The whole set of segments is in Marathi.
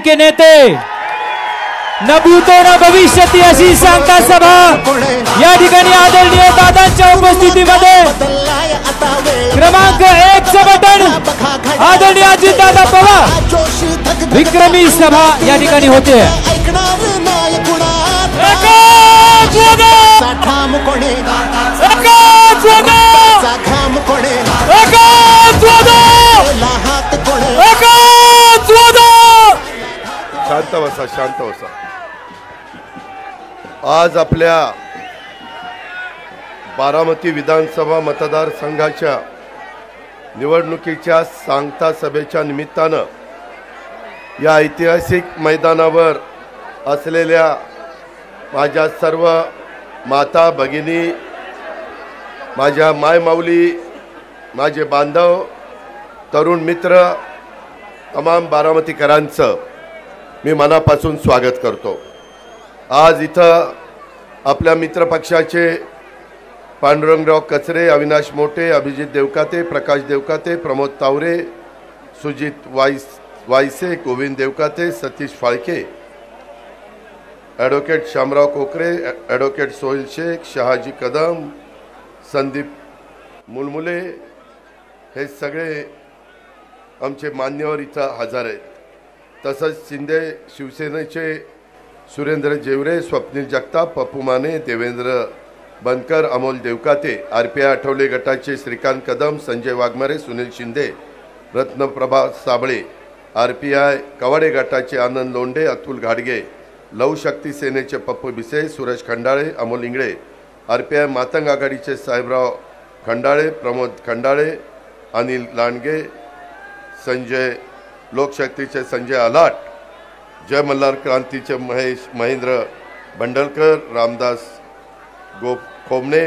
के नेते न भूतो न भविष्यती अशी सांगता सभा या ठिकाणी आदरणीय दादांच्या उपस्थितीमध्ये क्रमांक 1 चं बटन आदरणीय अजितदादा पवार विक्रमी सभा या ठिकाणी होते। शांत बसा, शांत बसा। आज आपल्या बारामती विधानसभा मतदारसंघाच्या निवडणुकीच्या सांगता सभेच्या निमित्तानं या ऐतिहासिक मैदानावर असलेल्या माझ्या सर्व माता भगिनी, माझ्या मायमाऊली, माझे बांधव, तरुण मित्र, तमाम बारामतीकरांचं मी मनापासून स्वागत करतो। आज इथं आपल्या मित्रपक्षाचे पांडुरंगराव कचरे, अविनाश मोटे, अभिजित देवकाते, प्रकाश देवकाते, प्रमोद तावरे, सुजित वायसे, गोविंद देवकाते, सतीश फाळके, ॲडव्होकेट शामराव कोकरे, ॲडव्होकेट सोहेल शेख, शहाजी कदम, संदीप मुलमुले, हे सगळे आमचे मान्यवर इथं हजर आहेत। तसंच शिंदे शिवसेनेचे सुरेंद्र जेवरे, स्वप्नील जगताप, पप्पू माने, देवेंद्र बनकर, अमोल देवकाते, RPI आठवले गटाचे श्रीकांत कदम, संजय वाघमारे, सुनील शिंदे, रत्नप्रभा साबळे, RPI कवाडे गटाचे आनंद लोंढे, अतुल घाडगे, लव शक्ती सेनेचे पप्पू बिसे, सुरेश खंडाळे, अमोल इंगळे, RPI मातंग आघाडीचे साहेबराव खंडाळे, प्रमोद खंडाळे, अनिल लांडगे, संजय लोकशक्तीचे संजय आलाट, जय मल्हार क्रांतीचे महेंद्र बंडलकर, रामदास खोमणे,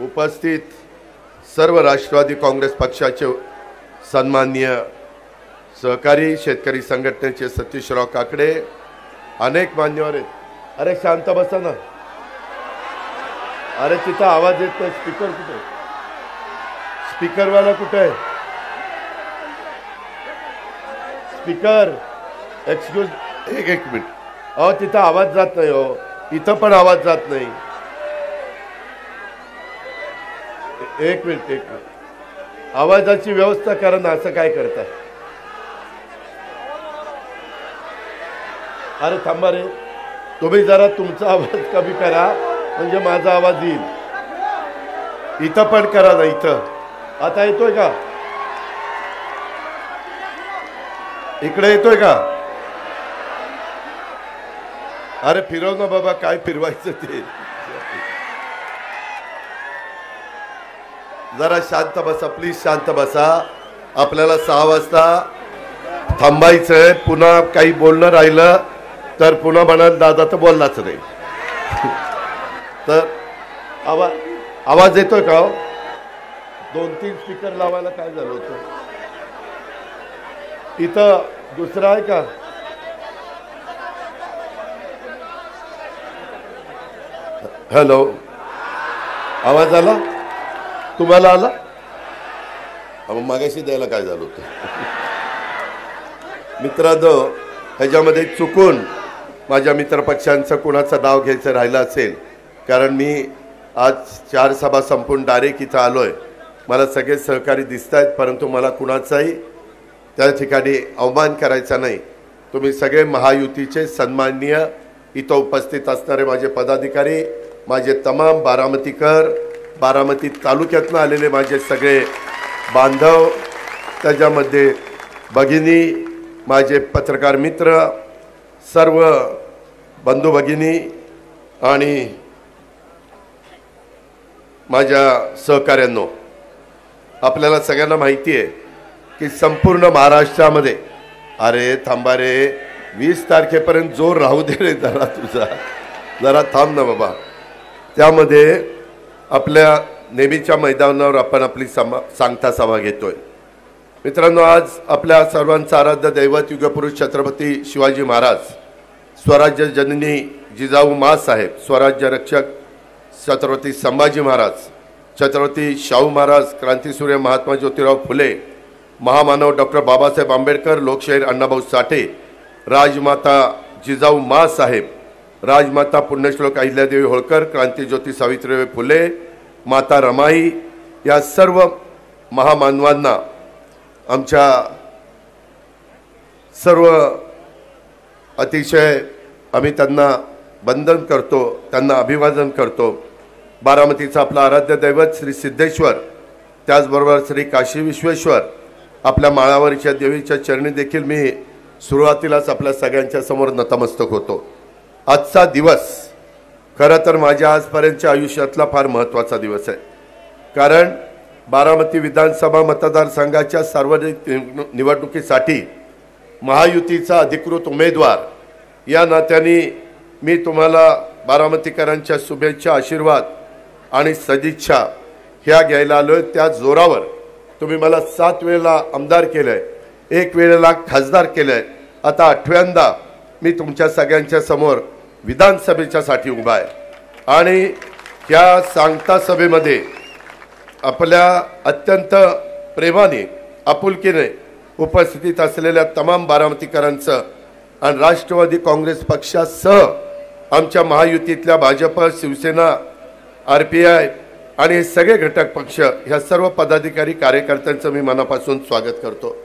उपस्थित सर्व राष्ट्रवादी काँग्रेस पक्षाचे सन्माननीय सहकारी, शेतकरी संघटनेचे सतीशराव काकडे, अनेक मान्यवर आहेत। अरे शांत बसा ना, अरे तिथं आवाज येत नाही, स्पीकर कुठे, स्पीकरवाला कुठे आहे, स्पीकर, एक्सक्यूज, एक मिनिट, अहो तिथं आवाज जात नाही, हो इथं पण आवाज जात नाही, एक मिनिट, आवाजाची व्यवस्था करा ना, असं काय करताय, अरे थांबा रे, तुम्ही जरा तुमचा आवाज कमी करा म्हणजे माझा आवाज येईल, इथं पण करा ना, इथं आता येतोय का, इकडे येतोय का, अरे फिरव ना बाबा, काय फिरवायचं ते, जरा शांत बसा प्लीज, शांत बसा। आपल्याला 6 वाजता थांबायचंय, पुन्हा काही बोलणं राहिलं तर पुन्हा म्हणाल दादा तर बोललाच नाही तर आवाज येतोय का, 2-3 स्पीकर लावायला काय झालं होतं, इथं दुसरा आहे का, हॅलो, आवाज आला, तुम्हाला आला, मागाशी द्यायला काय झालं होतं मित्रांनो, ह्याच्यामध्ये चुकून माझ्या मित्रपक्षांचं कुणाचं नाव घ्यायचं राहिलं असेल, कारण मी आज 4 सभा संपून डायरेक्ट इथं आलोय, मला सगळे सहकारी दिसत आहेत, परंतु मला कुणाचाही त्या ठिकाणी अवमान करायचा नाही। तुम्ही सगळे महायुतीचे सन्माननीय इथं उपस्थित असणारे माझे पदाधिकारी, माझे तमाम बारामतीकर, बारामती तालुक्यातून आलेले माझे सगळे बांधव, त्याच्यामध्ये भगिनी, माझे पत्रकार मित्र, सर्व बंधू भगिनी आणि माझ्या सहकाऱ्यांनो, आपल्याला सगळ्यांना माहिती आहे की संपूर्ण महाराष्ट्रामध्ये, अरे थांबा रे, 20 तारखेपर्यंत जोर राहू दे रे जरा तुझा, जरा थांब ना बाबा, त्यामध्ये आपल्या नेहमीच्या मैदानावर आपण आपली सांगता सभा घेतोय। मित्रांनो, आज आपल्या सर्वांचा आराध्य दैवत युगपुरुष छत्रपती शिवाजी महाराज, स्वराज्य जननी जिजाऊ माँसाहेब, स्वराज्य रक्षक छत्रपती संभाजी महाराज, छत्रपती शाहू महाराज, क्रांतीसूर्य महात्मा ज्योतिराव फुले महामानव डॉक्टर बाबासाहेब आंबेडकर, लोकशाहीर अण्णाभाऊ साठे, राजमाता जिजाऊ मा साहेब, राजमाता पुण्यश्लोक अहिल्यादेवी होळकर, क्रांतीज्योती सावित्रीबाई फुले, माता रमाई, या सर्व महामानवांना आमच्या सर्व अतिशय आम्ही त्यांना वंदन करतो, त्यांना अभिवादन करतो। बारामतीचा आपला आराध्य दैवत श्री सिद्धेश्वर, त्याचबरोबर श्री काशी विश्वेश्वर, आपल्या माळावरच्या देवीच्या चरणी देखील मी सुरुवातीलाच आपल्या सगळ्यांच्या समोर नतमस्तक होतो। आजचा दिवस खरं तर माझ्या आजपर्यंतच्या आयुष्यातला फार महत्त्वाचा दिवस आहे, कारण बारामती विधानसभा मतदारसंघाच्या सार्वत्रिक निवडणुकीसाठी महायुतीचा अधिकृत उमेदवार या नात्याने मी तुम्हाला बारामतीकरांच्या शुभेच्छा, आशीर्वाद आणि सदिच्छा ह्या घ्यायला आलोय। त्या जोरावर तुम्ही मला 7 वेळेला आमदार केलंय, 1 वेळेला खासदार केलंय, आता 8व्यांदा मी तुमच्या सगळ्यांच्या समोर विधानसभेच्यासाठी उभा आहे। आणि या सांगता सभेमध्ये आपल्या अत्यंत प्रेमाने, आपुलकीने उपस्थित असलेल्या तमाम बारामतीकरांचं आणि राष्ट्रवादी काँग्रेस पक्षासह आमच्या महायुतीतल्या भाजप, शिवसेना, RPI आणि सगळे घटक पक्ष ह्या सर्व पदाधिकारी कार्यकर्त्यांचं मी मनापासून स्वागत करतो।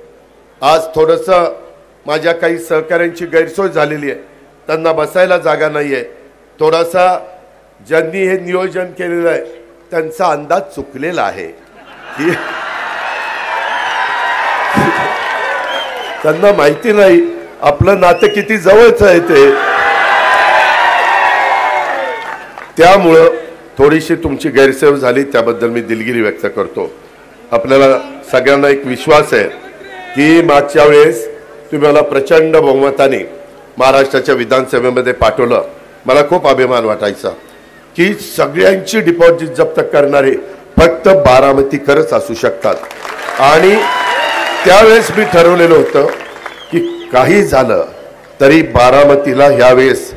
आज थोडंसं माझ्या काही सहकाऱ्यांची गैरसोय झालेली आहे, त्यांना बसायला जागा नाही आहे। थोडासा ज्यांनी हे नियोजन केलेलं आहे त्यांचा अंदाज चुकलेला आहे की त्यांना माहिती नाही आपलं नातं किती जवळचं आहे ते, त्यामुळं थोडीशी तुमची गैरसोय झाली, त्याबद्दल मी दिलगिरी व्यक्त करतो। आपल्याला सगळ्यांना एक विश्वास आहे की मागच्या वेळेस तुम्ही मला प्रचंड बहुमताने महाराष्ट्राच्या विधानसभेमध्ये पाठवलं। मला खूप अभिमान वाटायचा की सगळ्यांची डिपॉझिट जप्त करणारे फक्त बारामतीकरच असू शकतात। आणि त्यावेळेस मी ठरवलेलं होतं की काही झालं तरी बारामतीला ह्यावेळेस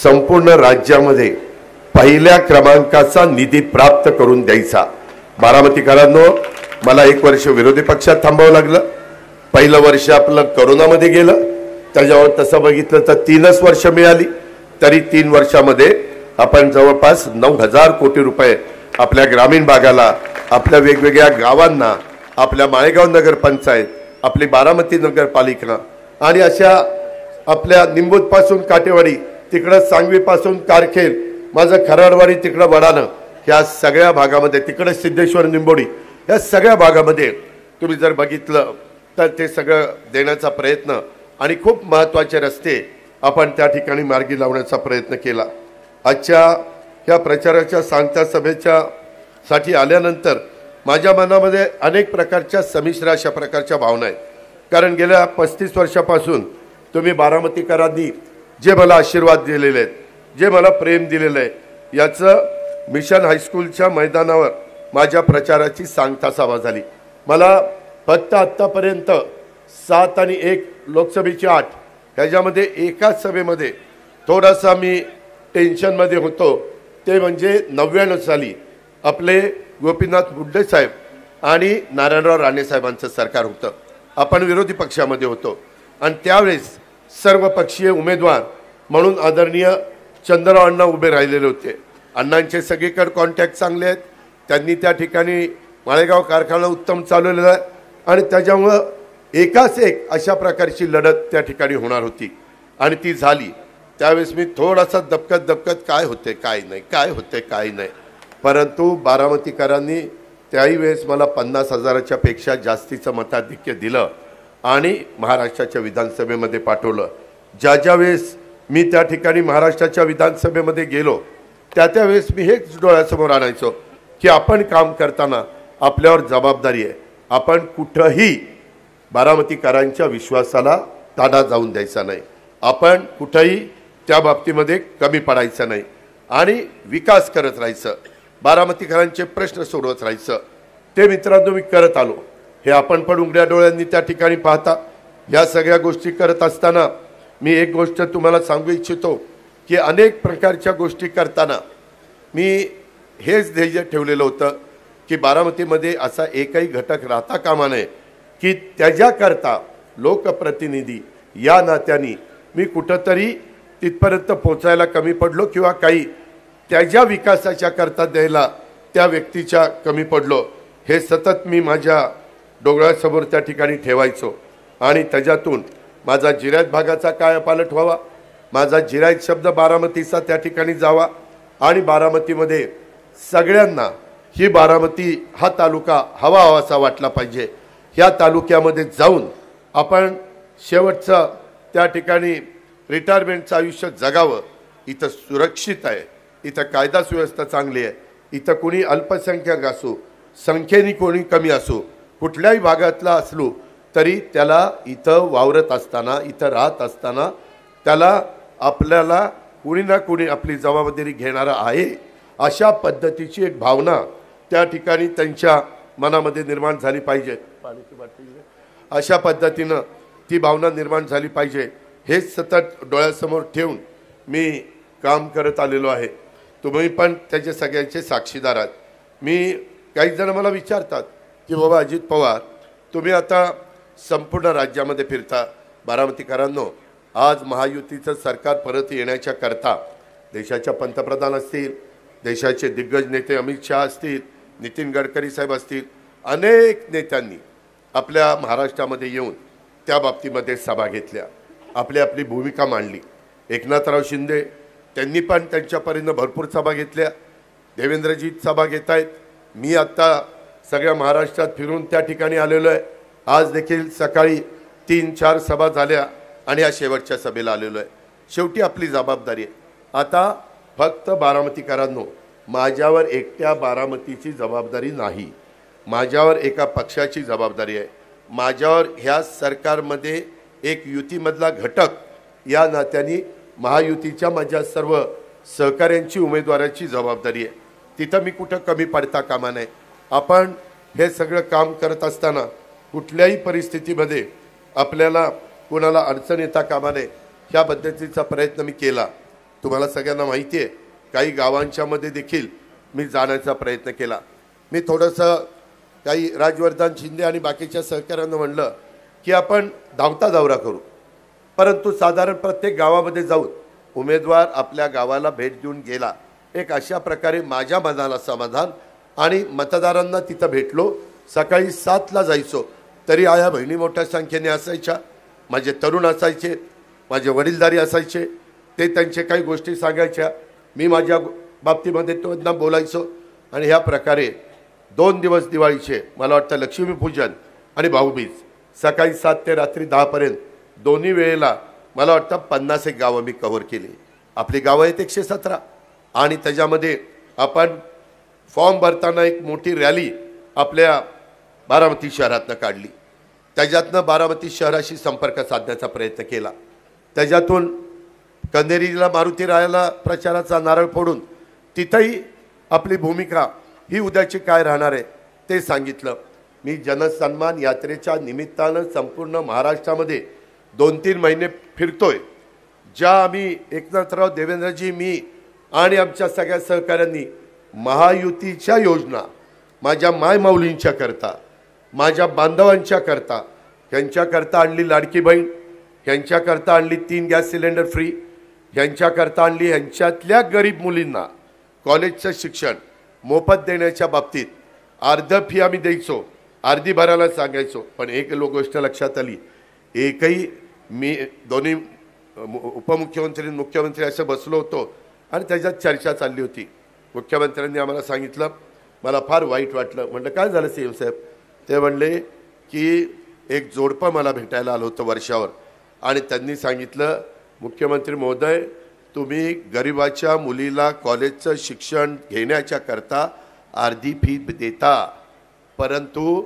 संपूर्ण राज्यामध्ये पहिल्या क्रमांकाचा निधी प्राप्त करून द्यायचा। बारामतीकरांनो, मला 1 वर्ष विरोधी पक्षात थांबावं लागलं, पहिलं वर्ष आपलं करोनामध्ये गेलं, त्याच्यावर तसं बघितलं तर 3च वर्ष मिळाली, तरी 3 वर्षामध्ये आपण जवळपास 9,000 कोटी रुपये आपल्या ग्रामीण भागाला, आपल्या वेगवेगळ्या गावांना, आपल्या माळेगाव नगरपंचायत, आपली बारामती नगरपालिका आणि अशा आपल्या निंबूतपासून काटेवाडी, तिकडं सांगवीपासून कारखेल, माझं खराडवाडी, तिकडं वडानं, ह्या सगळ्या भागामध्ये, तिकडं सिद्धेश्वर, निंबोडी, या सगळ्या भागामध्ये तुम्ही जर बघितलं तर ते सगळं देण्याचा प्रयत्न आणि खूप महत्त्वाचे रस्ते आपण त्या ठिकाणी मार्गी लावण्याचा प्रयत्न केला। आजच्या ह्या प्रचाराच्या सांगता सभेच्या साठी आल्यानंतर माझ्या मनामध्ये अनेक प्रकारच्या संमिश्र अशा प्रकारच्या भावना आहेत, कारण गेल्या 35 वर्षापासून तुम्ही बारामतीकरांनी जे मला आशीर्वाद दिलेले आहेत, जे मला प्रेम दिलेलं आहे, याचं मिशन हायस्कूलच्या मैदानावर माझ्या प्रचाराची सांगता सभा झाली। मला फक्त आत्तापर्यंत 7 आणि 1 लोकसभेची 8 ह्याच्यामध्ये एकाच सभेमध्ये थोडासा मी टेन्शनमध्ये होतो, ते म्हणजे 99 साली आपले गोपीनाथ मुंडे साहेब आणि नारायणराव राणे साहेबांचं सरकार होतं, आपण विरोधी पक्षामध्ये होतो आणि त्यावेळेस सर्व पक्षीय उमेदवार म्हणून आदरणीय चंद्रराव अण्णा उभे राहिलेले होते। अण्णांचे सगळीकडे कॉन्टॅक्ट चांगले आहेत, त्यांनी त्या ठिकाणी माळेगाव कारखाना उत्तम चालवलेला आहे आणि त्याच्यामुळं एकाच एक अशा प्रकारची लढत त्या ठिकाणी होणार होती आणि ती झाली। त्यावेळेस मी थोडासा दबकत काय होते काय नाही, काय होते काय नाही, परंतु बारामतीकरांनी त्याही वेळेस मला 50,000च्या पेक्षा जास्तीचं मताधिक्य दिलं आणि महाराष्ट्राच्या विधानसभेमध्ये पाठवलं। ज्या वेळेस मी त्या ठिकाणी महाराष्ट्राच्या विधानसभेमध्ये गेलो त्यावेळेस मी हेच डोळ्यासमोर आणायचो की आपण काम करताना आपल्यावर जबाबदारी आहे, आपण कुठंही बारामतीकरांच्या विश्वासाला ताडा जाऊन द्यायचा नाही, आपण कुठंही त्या बाबतीमध्ये कमी पडायचं नाही आणि विकास करत राहायचं, बारामतीकरांचे प्रश्न सोडवत राहायचं। ते मित्रांनो मी करत आलो, हे आपण पण उघड्या डोळ्यांनी त्या ठिकाणी पाहता। या सगळ्या गोष्टी करत असताना मी एक गोष्ट तुम्हाला सांगू इच्छितो की अनेक प्रकारच्या गोष्टी करताना मी हेच ध्येय ठेवलेलं होतं की बारामतीमध्ये असा एकही घटक राहता कामा नये की त्याच्याकरता लोकप्रतिनिधी या नात्याने मी कुठंतरी तिथपर्यंत पोचायला कमी पडलो किंवा काही त्याच्या विकासाच्या करता द्यायला त्या व्यक्तीच्या कमी पडलो, हे सतत मी माझ्या डोळ्यासमोर त्या ठिकाणी ठेवायचो. आणि त्याच्यातून माझा जिरायत भागाचा कायापालट व्हावा, माझा जिरायत शब्द बारामतीचा त्या ठिकाणी जावा आणि बारामतीमध्ये सगळ्यांना ही बारामती हा तालुका हवासा वाटला पाहिजे. ह्या तालुक्यामध्ये जाऊन आपण शेवटचं त्या ठिकाणी रिटायरमेंटचं आयुष्य जगावं. इथं सुरक्षित आहे, इथं कायदा सुव्यवस्था चांगली आहे, इथं कोणी अल्पसंख्याक असो, संख्येने कोणी कमी असो, कुठल्याही भागातला असलो तरी त्याला इथं वावरत असताना, इथं राहत असताना त्याला आपल्याला कोणी ना कोणी आपली जबाबदारी घेणारा आहे, अशा पद्धतीची एक भावना त्या ठिकाणी त्यांच्या मनामध्ये निर्माण झाली पाहिजे. अशा पद्धतीनं ती भावना निर्माण झाली पाहिजे, हेच सतत डोळ्यासमोर ठेवून मी काम करत आलेलो आहे. तुम्ही पण त्याचे सगळ्यांचे साक्षीदार आहात. मी काही जण मला विचारतात की बाबा अजित पवार, तुम्ही आता संपूर्ण राज्यामध्ये फिरता. बारामतीकरांनो, आज महायुतीचं सरकार परत येण्याच्या करता देशाच्या पंतप्रधान असतील, देशाचे दिग्गज नेते अमित शहा असतील, नितीन गडकरी साहेब असतील, अनेक नेत्यांनी आपल्या महाराष्ट्रामध्ये येऊन त्या बाबतीमध्ये सभा घेतल्या, आपली आपली भूमिका मांडली. एकनाथराव शिंदे त्यांनी पण त्यांच्या परीनं भरपूर सभा घेतल्या, देवेंद्रजी सभा घेत आहेत. मी आत्ता सगळ्या महाराष्ट्रात फिरून त्या ठिकाणी आलेलो आहे. आज देखील सकाळी 3-4 सभा झाल्या आणि या शेवटच्या सभेला आलेलो आहे. शेवटी आपली जबाबदारी आहे. आता फक्त बारामतीकरांनो, माझ्यावर एकट्या बारामतीची जबाबदारी नाही, माझ्यावर एका पक्षाची जबाबदारी आहे. माझ्यावर ह्या सरकारमध्ये एक युतीमधला घटक या नात्याने महायुतीच्या माझ्या सर्व सहकाऱ्यांची उमेदवाराची जबाबदारी आहे. तिथं मी कुठं कमी पडता कामा नये. आपण हे सगळं काम करत असताना कुठल्याही परिस्थितीमध्ये आपल्याला कोणाला अडचण येता कामा नये, ह्या पद्धतीचा प्रयत्न मी केला. तुम्हाला सगळ्यांना माहिती आहे, काही गावांच्यामध्ये देखील मी जाण्याचा प्रयत्न केला. मी थोडंसं काही राजवर्धन शिंदे आणि बाकीच्या सहकाऱ्यांना म्हणलं की आपण धावता दौरा करू, परंतु साधारण प्रत्येक गावामध्ये जाऊन उमेदवार आपल्या गावाला भेट देऊन गेला, एक अशा प्रकारे माझ्या मनाला समाधान. आणि मतदारांना तिथं भेटलो. सकाळी 7ला जायचो तरी आया बहिणी मोठ्या संख्येने असायच्या, माझे तरुण असायचे, माझे वडीलधारी असायचे, ते त्यांचे काही गोष्टी सांगायच्या, मी माझ्या बाबतीमध्ये त्यांना बोलायचो. आणि ह्या प्रकारे 2 दिवस दिवाळीचे, मला वाटतं लक्ष्मीपूजन आणि भाऊबीज, सकाळी 7 ते रात्री 10 पर्यंत दोन्ही वेळेला मला वाटतं 50 गावं मी कव्हर केली. आपली गावं आहेत 117 आणि त्याच्यामध्ये आपण फॉर्म भरताना एक मोठी रॅली आपल्या बारामती शहरातनं काढली. त्याच्यातनं बारामती शहराशी संपर्क साधण्याचा प्रयत्न केला. त्याच्यातून कंदेरीला मारुती रायाला प्रचाराचा नारळ फोडून तिथंही आपली भूमिका ही उद्याची काय राहणार आहे ते सांगितलं. मी जनसन्मान यात्रेच्या निमित्तानं संपूर्ण महाराष्ट्रामध्ये 2-3 महिने फिरतोय. ज्या आम्ही एकनाथराव, देवेंद्रजी, मी आणि आमच्या सगळ्या सहकाऱ्यांनी महायुतीच्या योजना माझ्या मायमाऊलींच्या करता, माझ्या बांधवांच्या करता, ह्यांच्याकरता आणली लाडकी बहीण, ह्यांच्याकरता आणली 3 गॅस सिलेंडर फ्री, ह्यांच्याकरता आणली ह्यांच्यातल्या गरीब मुलींना कॉलेजचं शिक्षण मोफत देण्याच्या बाबतीत अर्ध फी आम्ही द्यायचो, अर्धी भरायला सांगायचो. पण एक गोष्ट लक्षात आली, एकही मी दोन्ही उपमुख्यमंत्री मुख्यमंत्री असं बसलो होतो आणि त्याच्यात चर्चा चालली होती. मुख्यमंत्र्यांनी आम्हाला सांगितलं, मला फार वाईट वाटलं. म्हटलं काय झालं सीएम साहेब? ते म्हणले की एक जोडपं मला भेटायला आलं होतं वर्षावर आणि त्यांनी सांगितलं, मुख्यमंत्री महोदय, तुम्ही गरिबाच्या मुलीला कॉलेजचं शिक्षण घेण्याच्या करता अर्धी फी देता, परंतु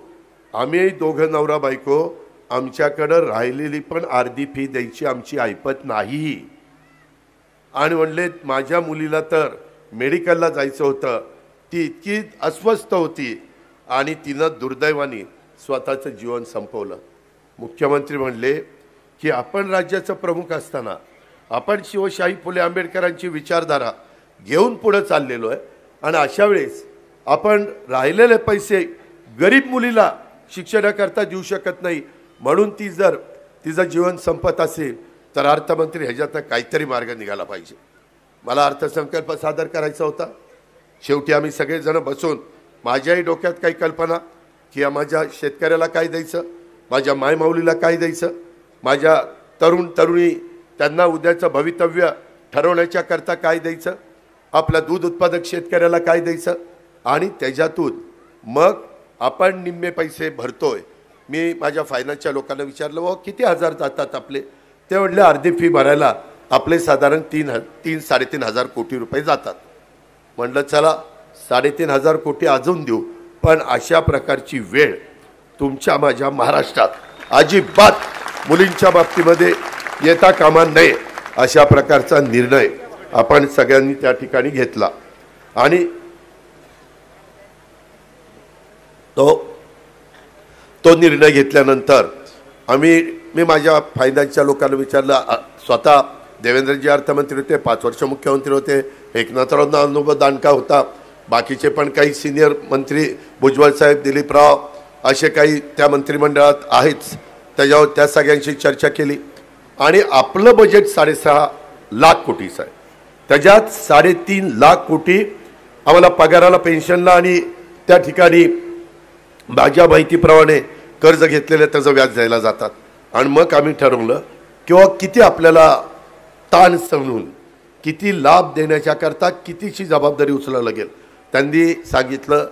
आम्ही दोघं नवरा बायको, आमच्याकडं राहिलेली पण अर्धी फी द्यायची आमची ऐपत नाही. आणि म्हणले माझ्या मुलीला तर मेडिकलला जायचं होतं, ती इतकी अस्वस्थ होती आणि तिनं दुर्दैवाने स्वतःचं जीवन संपवलं. मुख्यमंत्री म्हणले की आपण राज्याचा प्रमुख असताना आपण शिवशाही फुले आंबेडकरांची विचारधारा घेऊन पुढे चाललेलो आहे आणि अशा वेळेस आपण राहिलेले पैसे गरीब मुलीला शिक्षणाकरता देऊ शकत नाही, म्हणून ती जर तिचं जीवन संपत असेल तर अर्थमंत्री ह्याच्यातनं काहीतरी मार्ग निघाला पाहिजे. मला अर्थसंकल्प सादर करायचा होता. शेवटी आम्ही सगळेजण बसून माझ्याही डोक्यात काही कल्पना की माझ्या शेतकऱ्याला काय द्यायचं, माझ्या मायमाऊलीला काय द्यायचं, माझ्या तरुण तरुणी त्यांना उद्याचं भवितव्य ठरवण्याच्या करता काय द्यायचं, आपल्या दूध उत्पादक शेतकऱ्याला काय द्यायचं, आणि त्याच्यातून मग आपण निम्मे पैसे भरतोय. मी माझ्या फायनान्सच्या लोकांना विचारलं, व किती हजार जातात आपले? ते म्हटले अर्धी फी भरायला आपले साधारण 3-3.5 हजार कोटी रुपये जातात. म्हटलं चला 3.5 कोटी अजून देऊ, पण अशा प्रकारची वेळ तुमच्या माझ्या महाराष्ट्रात अजिबात मुलींच्या बाबतीमध्ये येता कामा नये, अशा प्रकारचा निर्णय आपण सगळ्यांनी त्या ठिकाणी घेतला. आणि तो निर्णय घेतल्यानंतर मी माझ्या फायनान्सच्या लोकांना विचारलं. स्वतः देवेंद्रजी अर्थमंत्री होते, 5 वर्ष मुख्यमंत्री होते, एकनाथरावांना अनुभव दांडका होता, बाकीचे पण काही सिनियर मंत्री भुजबळ साहेब, दिलीपराव असे काही त्या मंत्रिमंडळात आहेच. त्याच्यावर त्या सगळ्यांशी चर्चा केली आणि आपलं बजेट 6.5 लाख कोटीचं आहे. त्याच्यात 3.5 लाख कोटी आम्हाला पगाराला, पेन्शनला आणि त्या ठिकाणी माझ्या माहितीप्रमाणे कर्ज घेतलेलं त्याचं व्याज द्यायला जातात. आणि मग आम्ही ठरवलं किंवा किती आपल्याला ताण सहन किती लाभ देण्याच्या करता कितीची जबाबदारी उचलावी लागेल. त्यांनी सांगितलं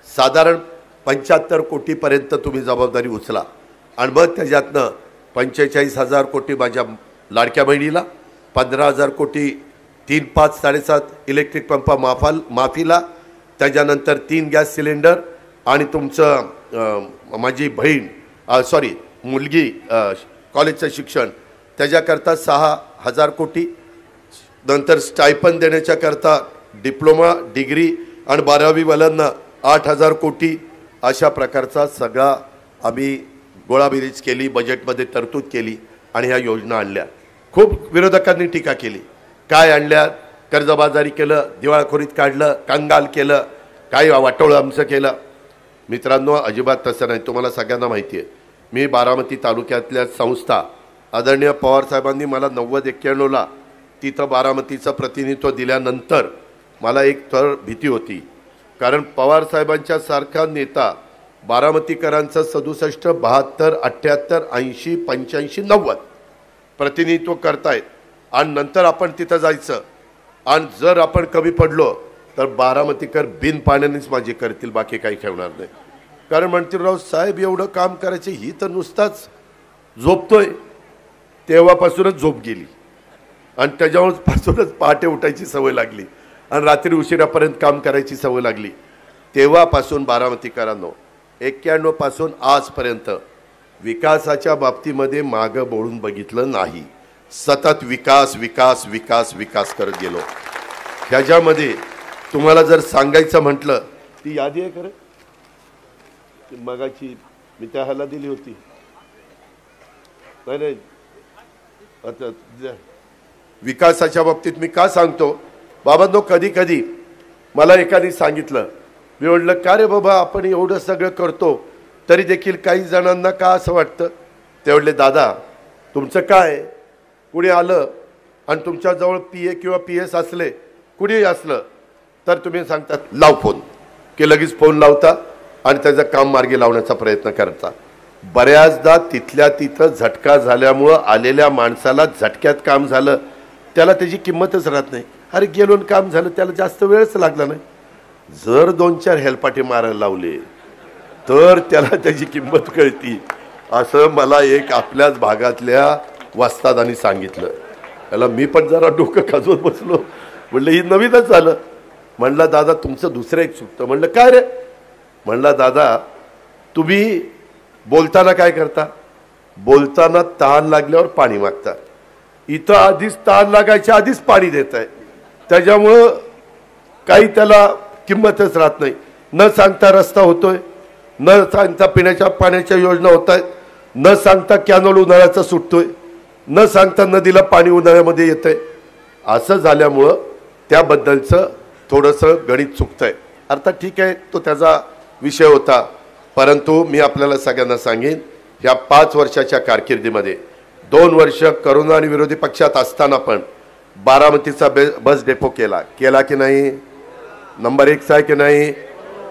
साधारण 75 कोटीपर्यंत तुम्ही जबाबदारी उचला आणि मग त्याच्यातनं 45,000 कोटी माझ्या लाडक्या बहिणीला, 15,000 कोटी 3, 5, 7.5 इलेक्ट्रिक पंप माफीला, त्याच्यानंतर 3 गॅस सिलेंडर आणि तुमचं माझी बहीण मुलगी कॉलेजचं शिक्षण त्याच्याकरता 6,000 कोटी, नंतर स्टायपन देण्याच्या करता डिप्लोमा, डिग्री आणि 12वी वाल्यांना 8,000 कोटी, अशा प्रकारचा सगळा आम्ही गोळाबेरीज केली, बजेटमध्ये तरतूद केली आणि ह्या योजना आणल्या. खूप विरोधकांनी टीका केली, काय आणल्या, कर्जबाजारी केलं, दिवाळखोरीत काढलं, कंगाल केलं, काय वाटोळं आमचं केलं. मित्रांनो, अजिबात तसं नाही. तुम्हाला सगळ्यांना माहिती आहे, मी बारामती तालुक्यातल्या संस्था आदरणीय पवारसाहेबांनी मला 90-91ला तिथं बारामतीचं प्रतिनिधित्व दिल्यानंतर मला एक तर भीती होती, कारण पवारसाहेबांच्या सारखा नेता बारामतीकरांचं 67, 72, 78, 80, 85, 90 प्रतिनिधित्व करतायत आणि नंतर आपण तिथं जायचं आणि जर आपण कमी पडलो तर बारामतीकर बिन पाण्यानेच माझे करतील, बाकी काही ठेवणार नाही. कारण म्हणतील राव साहेब एवढं काम करायचे, ही तर नुसताच झोपतोय. तेव्हापासूनच झोप गेली आणि त्याच्यापासूनच पहाटे उठायची सवय लागली आणि रात्री उशिरापर्यंत काम करायची सवय लागली. तेव्हापासून बारामतीकरांनो 91 पासून आजपर्यंत विकासाच्या बाबतीमध्ये मागं बोळून बघितलं नाही. सतत विकास विकास विकास विकास करत गेलो. ह्याच्यामध्ये तुम्हाला जर सांगायचं म्हटलं, ती यादी आहे खरं मगाची मी त्या ह्याला दिली होती, नाही आता विकासाच्या बाबतीत मी का सांगतो बाबांनो, कधी कधी मला एकाने सांगितलं, मी म्हटलं का रे बाबा आपण एवढं सगळं करतो तरी देखील काही जणांना का असं वाटतं. ते म्हटले दादा तुमचं काय, कुणी आलं आणि तुमच्याजवळ PA किंवा PS असले, कुणीही असलं तर तुम्ही सांगतात लाव फोन, की लगेच फोन लावता आणि त्याचं काम मार्गी लावण्याचा प्रयत्न करता. बऱ्याचदा तिथल्या तिथं झटका झाल्यामुळं आलेल्या माणसाला झटक्यात काम झालं, त्याला त्याची किंमतच राहत नाही. अरे गेलो काम झालं, त्याला जास्त वेळच लागला नाही. जर 2-4 हेलपाटे मारायला लावले तर त्याला त्याची किंमत कळती, असं मला एक आपल्याच भागातल्या वस्तादांनी सांगितलं. त्याला मी पण जरा डोकं खाजवत बसलो, म्हणलं ही नवीनच झालं. म्हणला दादा तुमचं दुसरं एक चुकतं. म्हणलं काय रे. म्हणला दादा तुम्ही बोलताना काय करता, बोलताना तहान लागल्यावर पाणी मागता. इथं आधीच तहान लागायच्या आधीच पाणी देत आहे, त्याच्यामुळं काही त्याला किंमतच राहत नाही. न सांगता रस्ता होतोय, न सांगता पिण्याच्या पाण्याच्या योजना होत आहेत, न सांगता कॅनोल उन्हाळ्याचा सुटतोय, न सांगता नदीला पाणी उन्हाळ्यामध्ये येतंय. असं झाल्यामुळं त्याबद्दलचं थोडंसं गणित चुकतंय. अर्थात ठीक आहे, तो त्याचा विषय होता. परंतु मी आपल्याला सगळ्यांना सांगेन, या 5 वर्षाच्या कारकिर्दीमध्ये 2 वर्ष करोना आणि विरोधी पक्षात असताना पण बारामतीचा बस डेपो केला की नाही? नंबर 1 आहे की नाही?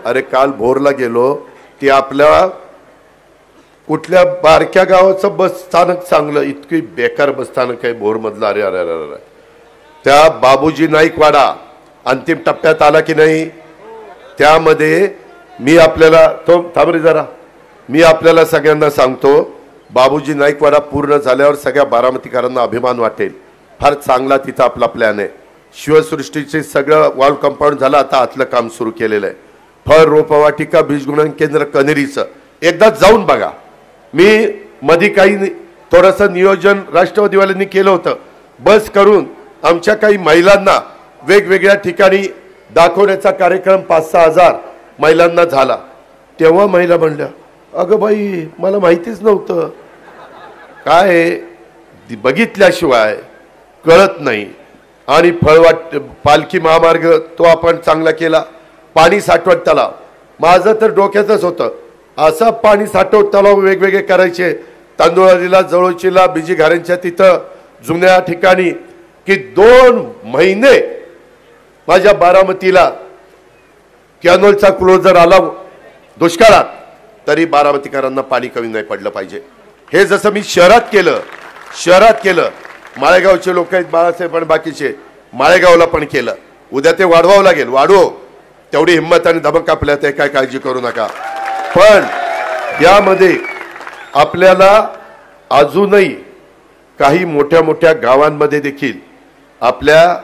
अरे काल भोरला गेलो, ती आपल्या कुठल्या बारक्या गावाचं बस स्थानक चांगलं, इतकी बेकार बस स्थानक आहे भोरमधलं. अरे अरे अरे, त्या बाबूजी नाईकवाडा अंतिम टप्प्यात आला की नाही? त्यामध्ये मी आपल्याला थांबरे जरा, मी आपल्याला सगळ्यांना सांगतो, बाबूजी नाईकवाडा पूर्ण झाल्यावर सगळ्या बारामतीकरांना अभिमान वाटेल. फार चांगला तिथं आपला प्लॅन आहे. शिवसृष्टीचे सगळं वॉल कंपाऊंड झालं, आता आतलं काम सुरू केलेलं आहे. फळ रोपवाटिका बीजगुणन केंद्र कनेरीचं एकदा जाऊन बघा. मी मध्ये काही थोडंसं नियोजन राष्ट्रवादीवाल्यांनी केलं होतं, बस करून आमच्या काही महिलांना वेगवेगळ्या ठिकाणी दाखवण्याचा कार्यक्रम 5-6 हजार महिलांना झाला. तेव्हा महिला म्हणल्या, अगं बाई मला माहितीच नव्हतं. काय बघितल्याशिवाय कळत नाही. आणि पालखी महामार्ग तो आपण चांगला केला. पाणी साठवण तलाव माझं तर डोक्यातच होतं, असं पाणी साठवण तलाव वेगवेगळे करायचे. तांदुळालीला, जवळचीला, बिजी घरांच्या तिथं जुन्या ठिकाणी, की 2 महिने माझ्या बारामतीला कॅनोलचा क्लोजर आला दुष्काळात, तरी बारामतीकरांना पाणी कमी नाही पडलं पाहिजे. हे जसं मी शहरात केलं, माळेगावचे लोक आहेत बाळासाहेब पण बाकीचे, माळेगावला पण केलं. उद्या ते वाढवावं लागेल, वाढवू. तेवढी हिंमत आणि धमक आपल्यात आहे, काय काळजी करू नका. पण यामध्ये आपल्याला अजूनही काही मोठ्या मोठ्या गावांमध्ये देखील आपल्या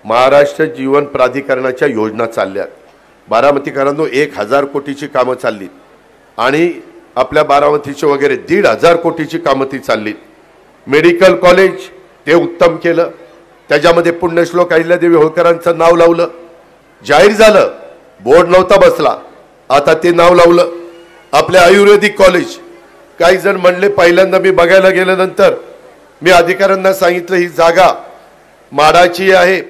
महाराष्ट्र जीवन प्राधिकरणाच्या योजना चालल्यात. बारामतीकरांनो 1000 कोटीची कामं चाललीत आणि आपल्या बारामतीचे वगैरे 1,500 कोटीची कामं ती चाललीत. मेडिकल कॉलेज ते उत्तम केलं, त्याच्यामध्ये पुण्यश्लोक अहिल्यादेवी होळकरांचं नाव लावलं, जाहीर झालं. बोर्ड नव्हता बसला, आता ते नाव लावलं. आपल्या आयुर्वेदिक कॉलेज, काही जण म्हणले, पहिल्यांदा मी बघायला गेल्यानंतर मी अधिकाऱ्यांना सांगितलं ही जागा माडाची आहे,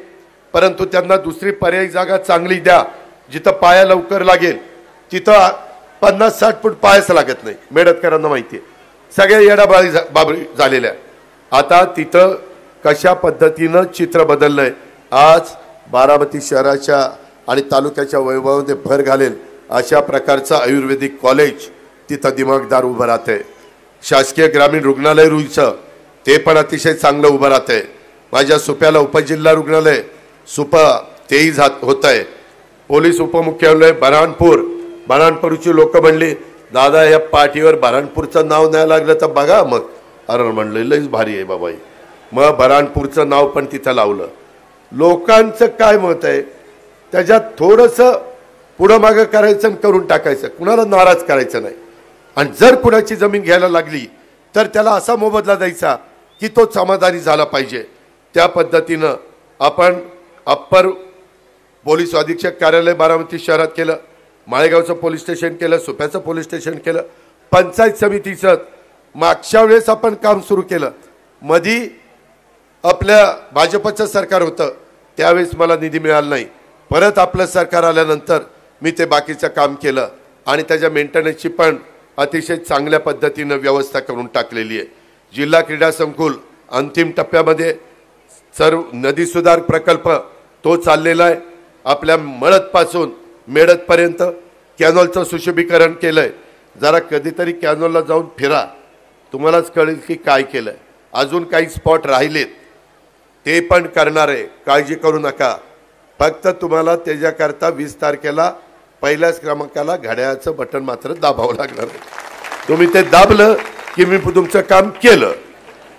परंतु त्यांना दुसरी पर्यायी जागा चांगली द्या, जिथं पाया लवकर लागेल. तिथं 50-60 फूट पायाच लागत नाही, मेडतकरांना माहिती आहे. सगळ्या येडाबाळी झालेल्या. आता तिथं कशा पद्धतीनं चित्र बदललंय. आज बारामती शहराच्या आणि तालुक्याच्या वैभवामध्ये भर घालेल अशा प्रकारचं आयुर्वेदिक कॉलेज तिथं दिमागदार उभं राहते. शासकीय ग्रामीण रुग्णालय रुईचं ते पण अतिशय चांगलं उभं राहते. माझ्या सुप्याला उपजिल्हा रुग्णालय सुपा तेही होत आहे. पोलीस उपमुख्यालय बऱ्हाणपूरची लोक म्हणली, दादा या पाठीवर बऱ्हाणपूरचं नाव नाही लागलं तर बघा मग. अरे म्हणलं लईच भारी आहे बाबाई. मग बऱ्हाणपूरचं नाव पण तिथं लावलं. लोकांचं काय मत आहे त्याच्यात थोडंसं पुढं मागं करायचं, करून टाकायचं, कुणाला नाराज करायचं नाही. आणि जर कुणाची जमीन घ्यायला लागली तर त्याला असा मोबदला द्यायचा की तो समाधानी झाला पाहिजे. त्या पद्धतीनं आपण अप्पर पोलीस अधीक्षक कार्यालय बारामती शहरात केलं, माळेगावचं पोलीस स्टेशन केलं, सुप्याचं पोलीस स्टेशन केलं, पंचायत समितीचं मागच्या वेळेस आपण काम सुरू केलं. मधी आपल्या भाजपचं सरकार होतं त्यावेळेस मला निधी मिळाला नाही. परत आपलं सरकार आल्यानंतर मी ते बाकीचं काम केलं आणि त्याच्या मेंटेनन्सची पण अतिशय चांगल्या पद्धतीनं व्यवस्था करून टाकलेली आहे. जिल्हा क्रीडा संकुल अंतिम टप्प्यामध्ये, सर्व नदी सुधार प्रकल्प तो चाललेला आहे. आपल्या मळदपासून मेडतपर्यंत कॅनॉलचं सुशोभीकरण केलंय. जरा कधीतरी कॅनॉलला जाऊन फिरा, तुम्हालाच कळेल की काय केलंय. अजून काही स्पॉट राहिलेत ते पण करणार आहे, काळजी करू नका. फक्त तुम्हाला त्याच्याकरता 20 तारखेला पहिल्याच क्रमांकाला घड्याळाचं बटन मात्र दाबावं लागणार आहे. तुम्ही ते दाबलं की मी तुमचं काम केलं.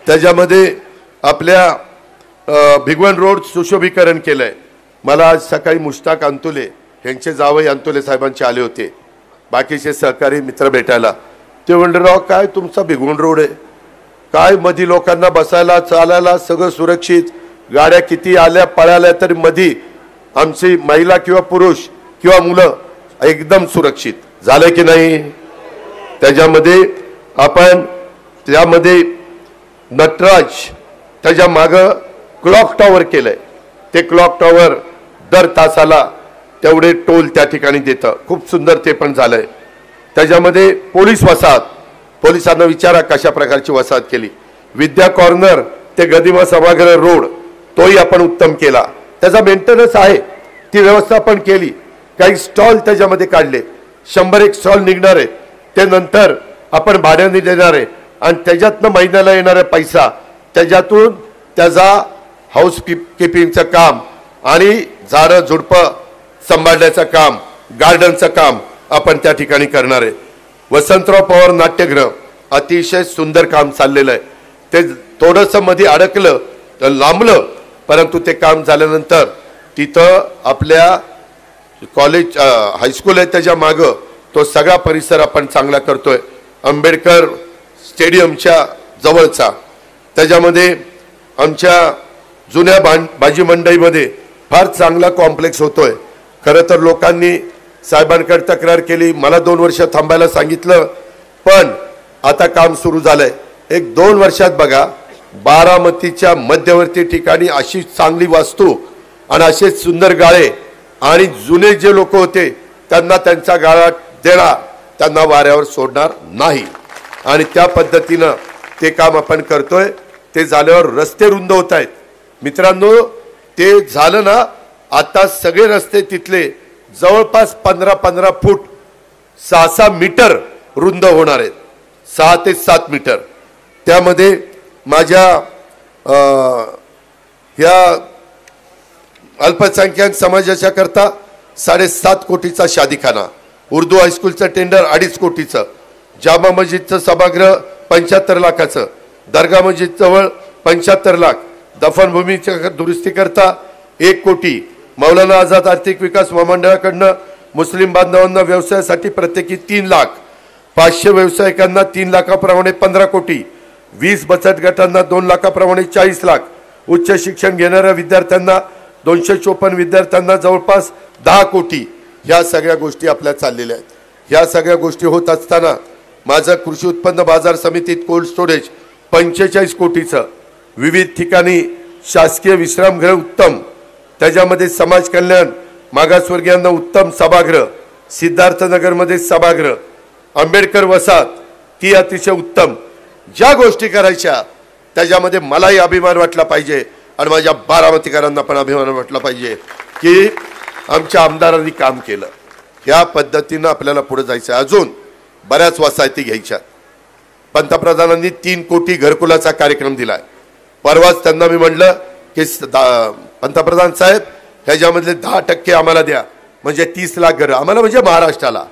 त्याच्यामध्ये आपल्या भिगवण रोड सुशोभीकरण केलंय. मला आज सकाळी मुश्ताक अंतुले यांचे जावई अंतुले साहेबांचे आले होते, बाकीचे सहकारी मित्र भेटायला. ते म्हणले, राव काय तुमचा भिगवण रोड आहे, काय मधी लोकांना बसायला चालायला सगळं सुरक्षित, गाड्या किती आल्या पळाल्या तरी मधी आमची महिला किंवा पुरुष किंवा मुलं एकदम सुरक्षित झालं की नाही. त्याच्यामध्ये आपण त्यामध्ये नटराज त्याच्या मागं क्लॉक टॉवर केलंय. ते क्लॉक टॉवर दर तासाला तेवढे टोल त्या ठिकाणी देतं, खूप सुंदर ते पण झालंय. त्याच्यामध्ये पोलीस वसाहत, पोलिसांना विचारा कशा प्रकारची वसाहत केली. विद्या कॉर्नर ते गदिमा सभागृह रोड तोही आपण उत्तम केला. त्याचा मेंटेनन्स आहे, ती व्यवस्था पण केली. काही स्टॉल त्याच्यामध्ये काढले, 101 स्टॉल निघणार आहे, ते नंतर आपण भाड्याने देणार आहे आणि त्याच्यातनं महिन्याला येणारा पैसा त्याच्यातून त्याचा हाऊस कीपिंगचं काम आणि झाडं झुडपं सांभाळण्याचं काम, गार्डनचं काम आपण त्या ठिकाणी करणार आहे. वसंतराव पवार नाट्यगृह अतिशय सुंदर काम चाललेलं आहे. ते थोडंसं मध्ये अडकलं, लांबलं, परंतु ते काम झाल्यानंतर तिथं आपल्या कॉलेज हायस्कूल आहे त्याच्या मागं तो सगळा परिसर आपण चांगला करतोय. आंबेडकर स्टेडियमच्या जवळचा त्याच्यामध्ये आमच्या जुन्या भाजी मंडईमध्ये फार चांगला कॉम्प्लेक्स होतोय. खरं तर लोकांनी साहेबांकडे तक्रार केली, मला 2 वर्ष थांबायला सांगितलं, पण आता काम सुरू झालंय. 1-2 वर्षात बघा बारामतीच्या मध्यवर्ती ठिकाणी अशी चांगली वास्तू आणि असे सुंदर गाळे आणि जुने जे लोक होते त्यांना त्यांचा गाळा देणार, त्यांना वाऱ्यावर सोडणार नाही. आणि त्या पद्धतीनं ते काम आपण करतोय. ते झाल्यावर रस्ते रुंद होत आहेत मित्रांनो. ते झालं ना, आता सगळे रस्ते तिथले जवळपास 15-15 फूट 6-6 मीटर रुंद होणार आहेत, 6 ते 7 मीटर. त्यामध्ये माझ्या ह्या अल्पसंख्याक समाजाच्या करता 7.5 कोटीचा शादीखाना, उर्दू हायस्कूलचं टेंडर 2.5 कोटीचं, जामा मस्जिदचं सभागृह 75 लाखाचं, दर्गा मस्जिद जवळ 75 लाख, दफनभूमीच्या दुरुस्ती करता 1 कोटी, मौलाना आझाद आर्थिक विकास महामंडळाकडनं मुस्लिम बांधवांना व्यवसायासाठी प्रत्येकी 3 लाख, 500 व्यावसायिकांना 3 लाखाप्रमाणे 15 कोटी, 20 बचत गटांना 2 लाखाप्रमाणे 40 लाख, उच्च शिक्षण घेणाऱ्या विद्यार्थ्यांना 254 विद्यार्थ्यांना जवळपास 10 कोटी. ह्या सगळ्या गोष्टी आपल्या चाललेल्या आहेत. ह्या सगळ्या गोष्टी होत असताना माझं कृषी उत्पन्न बाजार समितीत कोल्ड स्टोरेज 45 कोटीचं, विविध ठिकाणी शासकीय विश्रामगृह उत्तम, त्याच्यामध्ये समाज कल्याण मागासवर्गीयांना उत्तम सभागृह, सिद्धार्थनगरमध्ये सभागृह, आंबेडकर वसाहत ती अतिशय उत्तम. ज्या गोष्टी करायच्या त्याच्यामध्ये मलाही अभिमान वाटला पाहिजे आणि माझ्या बारामतीकरांना पण अभिमान वाटला पाहिजे की आमच्या आमदारांनी काम केलं. ह्या पद्धतीनं आपल्याला पुढे जायचं. अजून बऱ्याच वसाहती घ्यायच्या. पंतप्रधानांनी 3 कोटी घरकुलाचा कार्यक्रम दिलाय. परवाच त्यांना मी म्हटलं की पंतप्रधान साहेब ह्याच्यामधले 10% आम्हाला द्या, म्हणजे 30 लाख घरं आम्हाला, म्हणजे महाराष्ट्राला.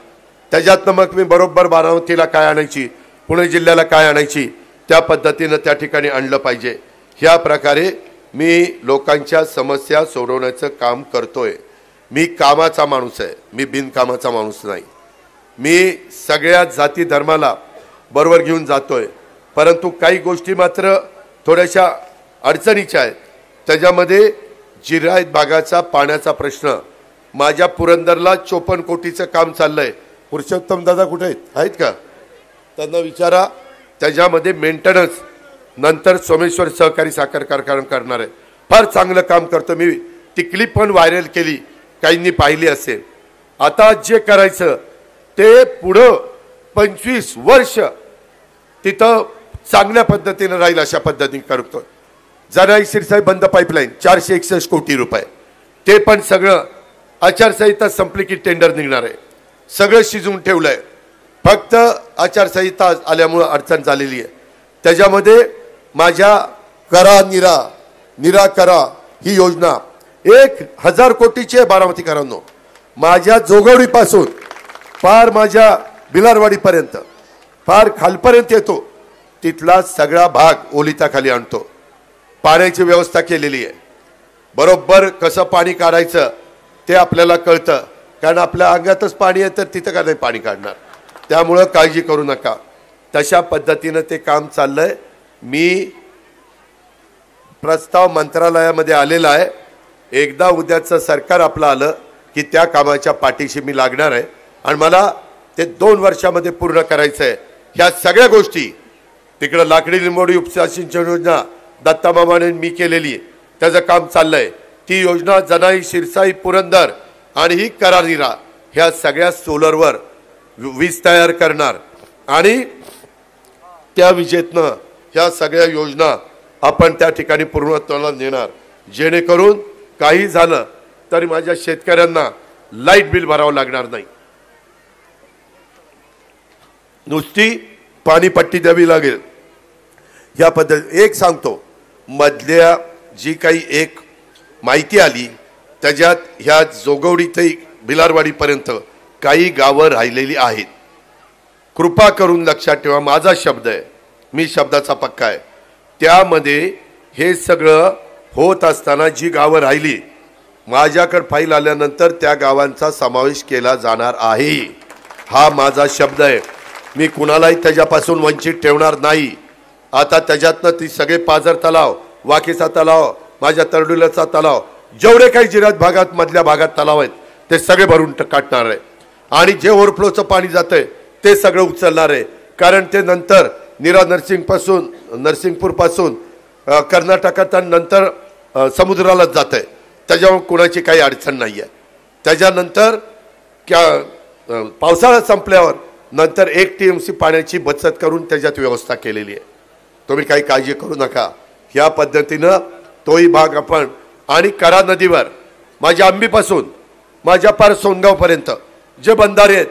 त्याच्यातनं मग मी बरोबर बारामतीला काय आणायची, पुणे जिल्ह्याला काय आणायची, त्या पद्धतीनं त्या ठिकाणी आणलं पाहिजे. ह्या प्रकारे मी लोकांच्या समस्या सोडवण्याचं काम करतोय. मी कामाचा माणूस आहे, मी बिनकामाचा माणूस नाही. मी सगळ्या जाती धर्माला बरोबर घेऊन जातोय, परंतु काही गोष्टी मात्र थोड्याशा अडचणीच्या आहेत. त्याच्यामध्ये जिरायत भागाचा पाण्याचा प्रश्न. माझ्या पुरंदरला 54 कोटीचं काम चाललंय. पुरुषोत्तम दादा कुठे आहेत का, त्यांना विचारा. त्याच्यामध्ये मेंटेनन्स नंतर सोमेश्वर सहकारी साखर कारखाना करणार आहे. फार चांगलं काम करतो. मी ती क्लिप पण व्हायरल केली, काहींनी पाहिली असेल. आता जे करायचं ते पुढं 25 वर्ष तिथं चांगल्या पद्धतीने राहील अशा पद्धतीने करतो. जनाई शिरसाई बंद पाईपलाईन 461 कोटी रुपये, ते पण सगळं आचारसंहिता संपली की टेंडर निघणार आहे. सगळं शिजवून ठेवलंय, फक्त आचारसंहिता आल्यामुळे अडचण झालेली आहे. त्याच्यामध्ये माझ्या करा निरा करा ही योजना 1000 कोटीची आहे बारामतीकरांनो. माझ्या जोगवडीपासून फार माझ्या बिलारवाडीपर्यंत फार खालपर्यंत येतो, तिथला सगळा भाग ओलिताखाली आणतो. पाण्याची व्यवस्था केलेली आहे. बरोबर कसं पाणी काढायचं ते आपल्याला कळतं, कारण आपल्या अंगातच पाणी आहे तर तिथं का नाही पाणी काढणार. त्यामुळं काळजी करू नका. तशा पद्धतीनं ते काम चाललंय. मी प्रस्ताव मंत्रालयामध्ये आलेला आहे. एकदा उद्याचं सरकार आपलं आलं की त्या कामाच्या पाठीशी मी लागणार आहे आणि मला ते 2 वर्षामध्ये पूर्ण करायचं आहे. ह्या सगळ्या गोष्टी तिकडं लाकडी लिंबोडी उपसा सिंचन योजना दत्ता मामाने मी केलेली आहे, त्याचं काम चाललंय. ती योजना जनाई शिरसाई पुरंदर आणि ही करानीरा ह्या सगळ्या सोलरवर वीज तयार करणार आणि त्या विजेतनं ह्या सगळ्या योजना आपण त्या ठिकाणी पूर्णत्वाला नेणार, जेणेकरून काही झालं तरी माझ्या शेतकऱ्यांना लाईट बिल भरावं लागणार नाही, नुसती पाणीपट्टी द्यावी लागेल। या पद्धती एक सांगतो, मधल्या जी काही एक माहिती आली त्याच्यात ह्या जोगवडी ते भिलारवाडीपर्यंत काही गावं राहिलेली आहेत। कृपा करून लक्षात ठेवा, माझा शब्द आहे, मी शब्दाचा पक्का आहे। त्यामध्ये हे सगळं होत असताना जी गावं राहिली, माझ्याकडे फाईल आल्यानंतर त्या गावांचा समावेश केला जाणार आहे, हा माझा शब्द आहे। मी कुणालाही त्याच्यापासून वंचित ठेवणार नाही। आता त्याच्यातनं ती सगळे पाझर तलाव, वाकेचा तलाव, माझ्या तरडुल्याचा तलाव, जेवढे काही जिल्ह्यात भागात मधल्या भागात तलाव आहेत ते सगळे भरून काढणार आहे आणि जे ओव्हरफ्लोचं पाणी जातंय ते सगळं उचलणार आहे, कारण ते नंतर नीरा नरसिंगपूरपासून कर्नाटकात नंतर समुद्रालाच जात आहे, त्याच्यामुळे कुणाची काही अडचण नाही आहे। त्याच्यानंतर पावसाळा संपल्यावर नंतर 1 TMC पाण्याची बचत करून त्याच्यात व्यवस्था केलेली आहे, तुम्ही काही काळजी करू नका। ह्या पद्धतीनं तोही भाग आपण आणि करा नदीवर माझ्या आंबीपासून माझ्या पार सोनगावपर्यंत जे बंधारे आहेत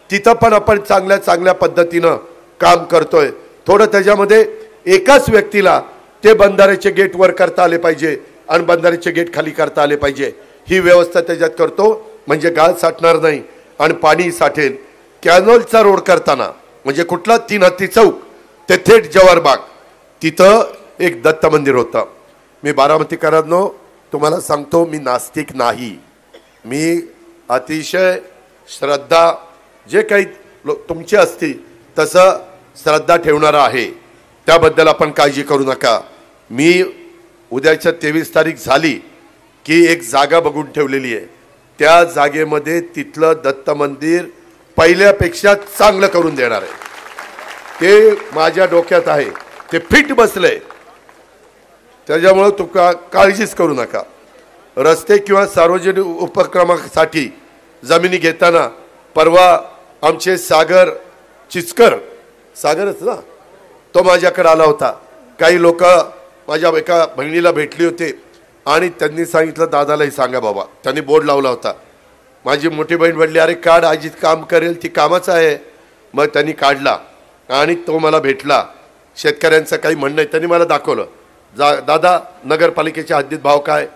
तिथं पण आपण चांगल्या पद्धतीनं काम करतोय। थोडं त्याच्यामध्ये एकाच व्यक्तीला ते बंधाऱ्याचे गेट वर करता आले पाहिजे आणि बंधाऱ्याचे गेट खाली करता आले पाहिजे, ही व्यवस्था त्याच्यात करतो, म्हणजे गाळ साठणार नाही आणि पाणी साठेल। कॅनोलचा रोड करताना म्हणजे कुठला 3 हत्ती चौक ते थेट जवाहरबाग तिथं एक दत्त मंदिर होतं। मी बारामतीकरांनो तुम्हाला सांगतो, मी नास्तिक नाही, मी अतिशय श्रद्धा जे काही तुमची असती तसं श्रद्धा ठेवणारा आहे, त्याबद्दल आपण काळजी करू नका। मी उद्याच्या 23 तारीख झाली की एक जागा बघून ठेवलेली आहे, त्या जागेमध्ये तिथलं दत्त मंदिर पहिल्यापेक्षा चांगलं करून देणार आहे, ते माझ्या डोक्यात आहे, ते फिट बसलंय, त्याच्यामुळे तू काळजीच करू नका। रस्ते किंवा सार्वजनिक उपक्रमासाठी जमिनी घेताना परवा आमचे सागर चिचकर, सागरच ना, तो माझ्याकडे आला होता। काही लोक माझ्या एका बहिणीला भेटली होते आणि त्यांनी सांगितलं दादालाही सांगा बाबा, त्यांनी बोर्ड लावला होता। माझी मोठी बहीण म्हणली अरे काढ, आजी काम करेल, ती कामच आहे। मग त्यांनी काढला आणि तो मला भेटला, शेतकऱ्यांचं काही म्हणणं आहे त्यांनी मला दाखवलं, दादा नगरपालिकेच्या हद्दीत भाव काय,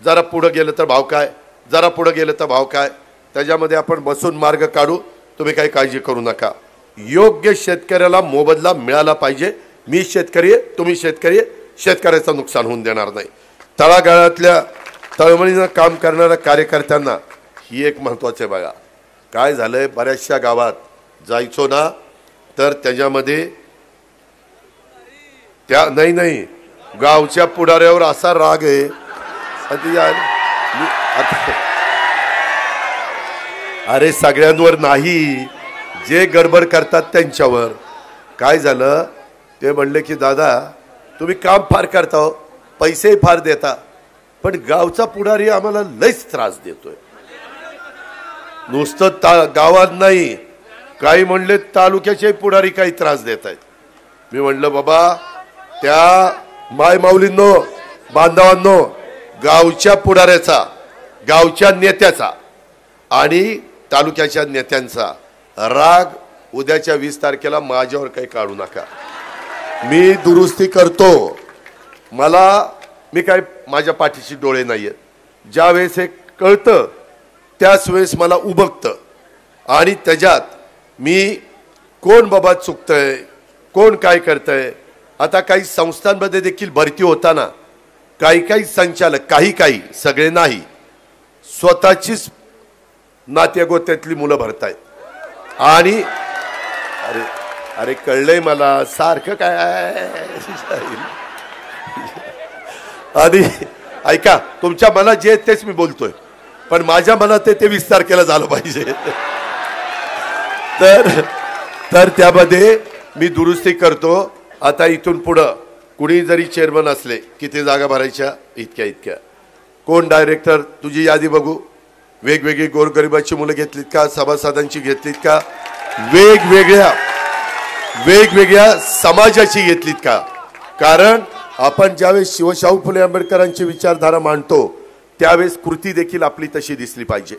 जरा पुढं गेलं तर भाव काय, जरा पुढं गेलं तर भाव काय, त्याच्यामध्ये आपण बसून मार्ग काढू, तुम्ही काही काळजी करू नका। योग्य शेतकऱ्याला मोबदला मिळाला पाहिजे, मी शेतकरी आहे, तुम्ही शेतकरी आहे, शेतकऱ्याचं नुकसान होऊन देणार नाही। तळागाळातल्या तळमळीनं काम करणाऱ्या कार्यकर्त्यांना ही एक महत्त्वाचं बघा, काय झालंय बऱ्याचशा गावात जायचो ना तर त्याच्यामध्ये त्या नाही गावच्या पुढाऱ्यावर असा राग आहे, अरे सगळ्यांवर नाही, जे गडबड करतात त्यांच्यावर। काय झालं ते म्हणले की दादा तुम्ही काम फार करता हो, पैसेही फार देता, पण गावचा पुढारी आम्हाला लयच त्रास देतोय, नुसतं गावात नाही, काही म्हणले तालुक्याचे पुढारी काही त्रास देत आहेत। मी म्हणलं बाबा त्या माय माऊलींनो बांधवांनो, गावच्या पुढाऱ्याचा, गावच्या नेत्याचा आणि तालुक्याच्या नेत्यांचा राग उद्याच्या 20 तारखेला माझ्यावर काही काढू नका, मी दुरुस्ती करतो। मी काय माझ्या पाठीशी डोळे नाहीयेत, ज्या वेळेस हे कळतं त्याच वेळेस मला उबगतं आणि त्याच्यात मी कोण बाबा चुकतंय, कोण काय करतंय। आता काही संस्थांमध्ये देखील भरती होताना काही संचालक, काही सगळे नाही, स्वतःचीच नात्यागोत्यातली मुलं भरतायत आणि अरे कळलंय मला, सारखं काय आणि ऐका, तुमच्या मनात जे तेच मी बोलतोय, पण माझ्या मनात ते 20 तारखेला झालं पाहिजे। तर त्यामध्ये मी दुरुस्ती करतो। आता इथून पुढं कुणी जरी चेअरमन असले किती जागा भरायच्या, इतक्या, कोण डायरेक्टर, तुझी यादी बघू, वेगवेगळी गोरगरिबाची मुलं घेतलीत का, सभासदांची घेतलीत का, वेगवेगळ्या समाजाची घेतलीत का? कारण आपण ज्यावेळेस शिवशाहू फुले आंबेडकरांची विचारधारा मांडतो त्यावेळेस कृती देखील आपली तशी दिसली पाहिजे.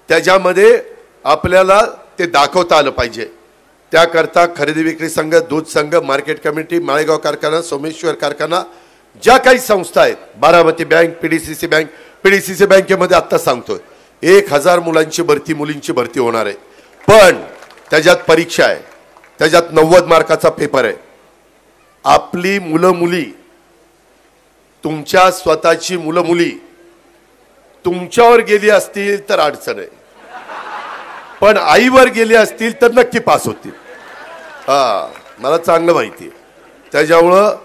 त्याच्यामध्ये आपल्याला ते दाखवता आलं पाहिजे. त्याकरता खरेदी विक्री संघ, दूध संघ, मार्केट कमिटी, माळेगाव कारखाना, सोमेश्वर कारखाना, ज्या काही संस्था आहेत, बारामती बँक, पीडीसीसी बँकेमध्ये आत्ता सांगतोय 1000 मुलांची भरती, मुलींची भरती होणार आहे. पण त्याच्यात परीक्षा आहे, त्याच्यात 90 मार्काचा पेपर आहे. आपली मुलं मुली, तुमच्या स्वतःची मुलं मुली तुमच्यावर गेली असतील तर अडचण आहे, पण आईवर गेले असतील तर नक्की पास होतील. मला चांगलं माहिती आहे. त्याच्यामुळं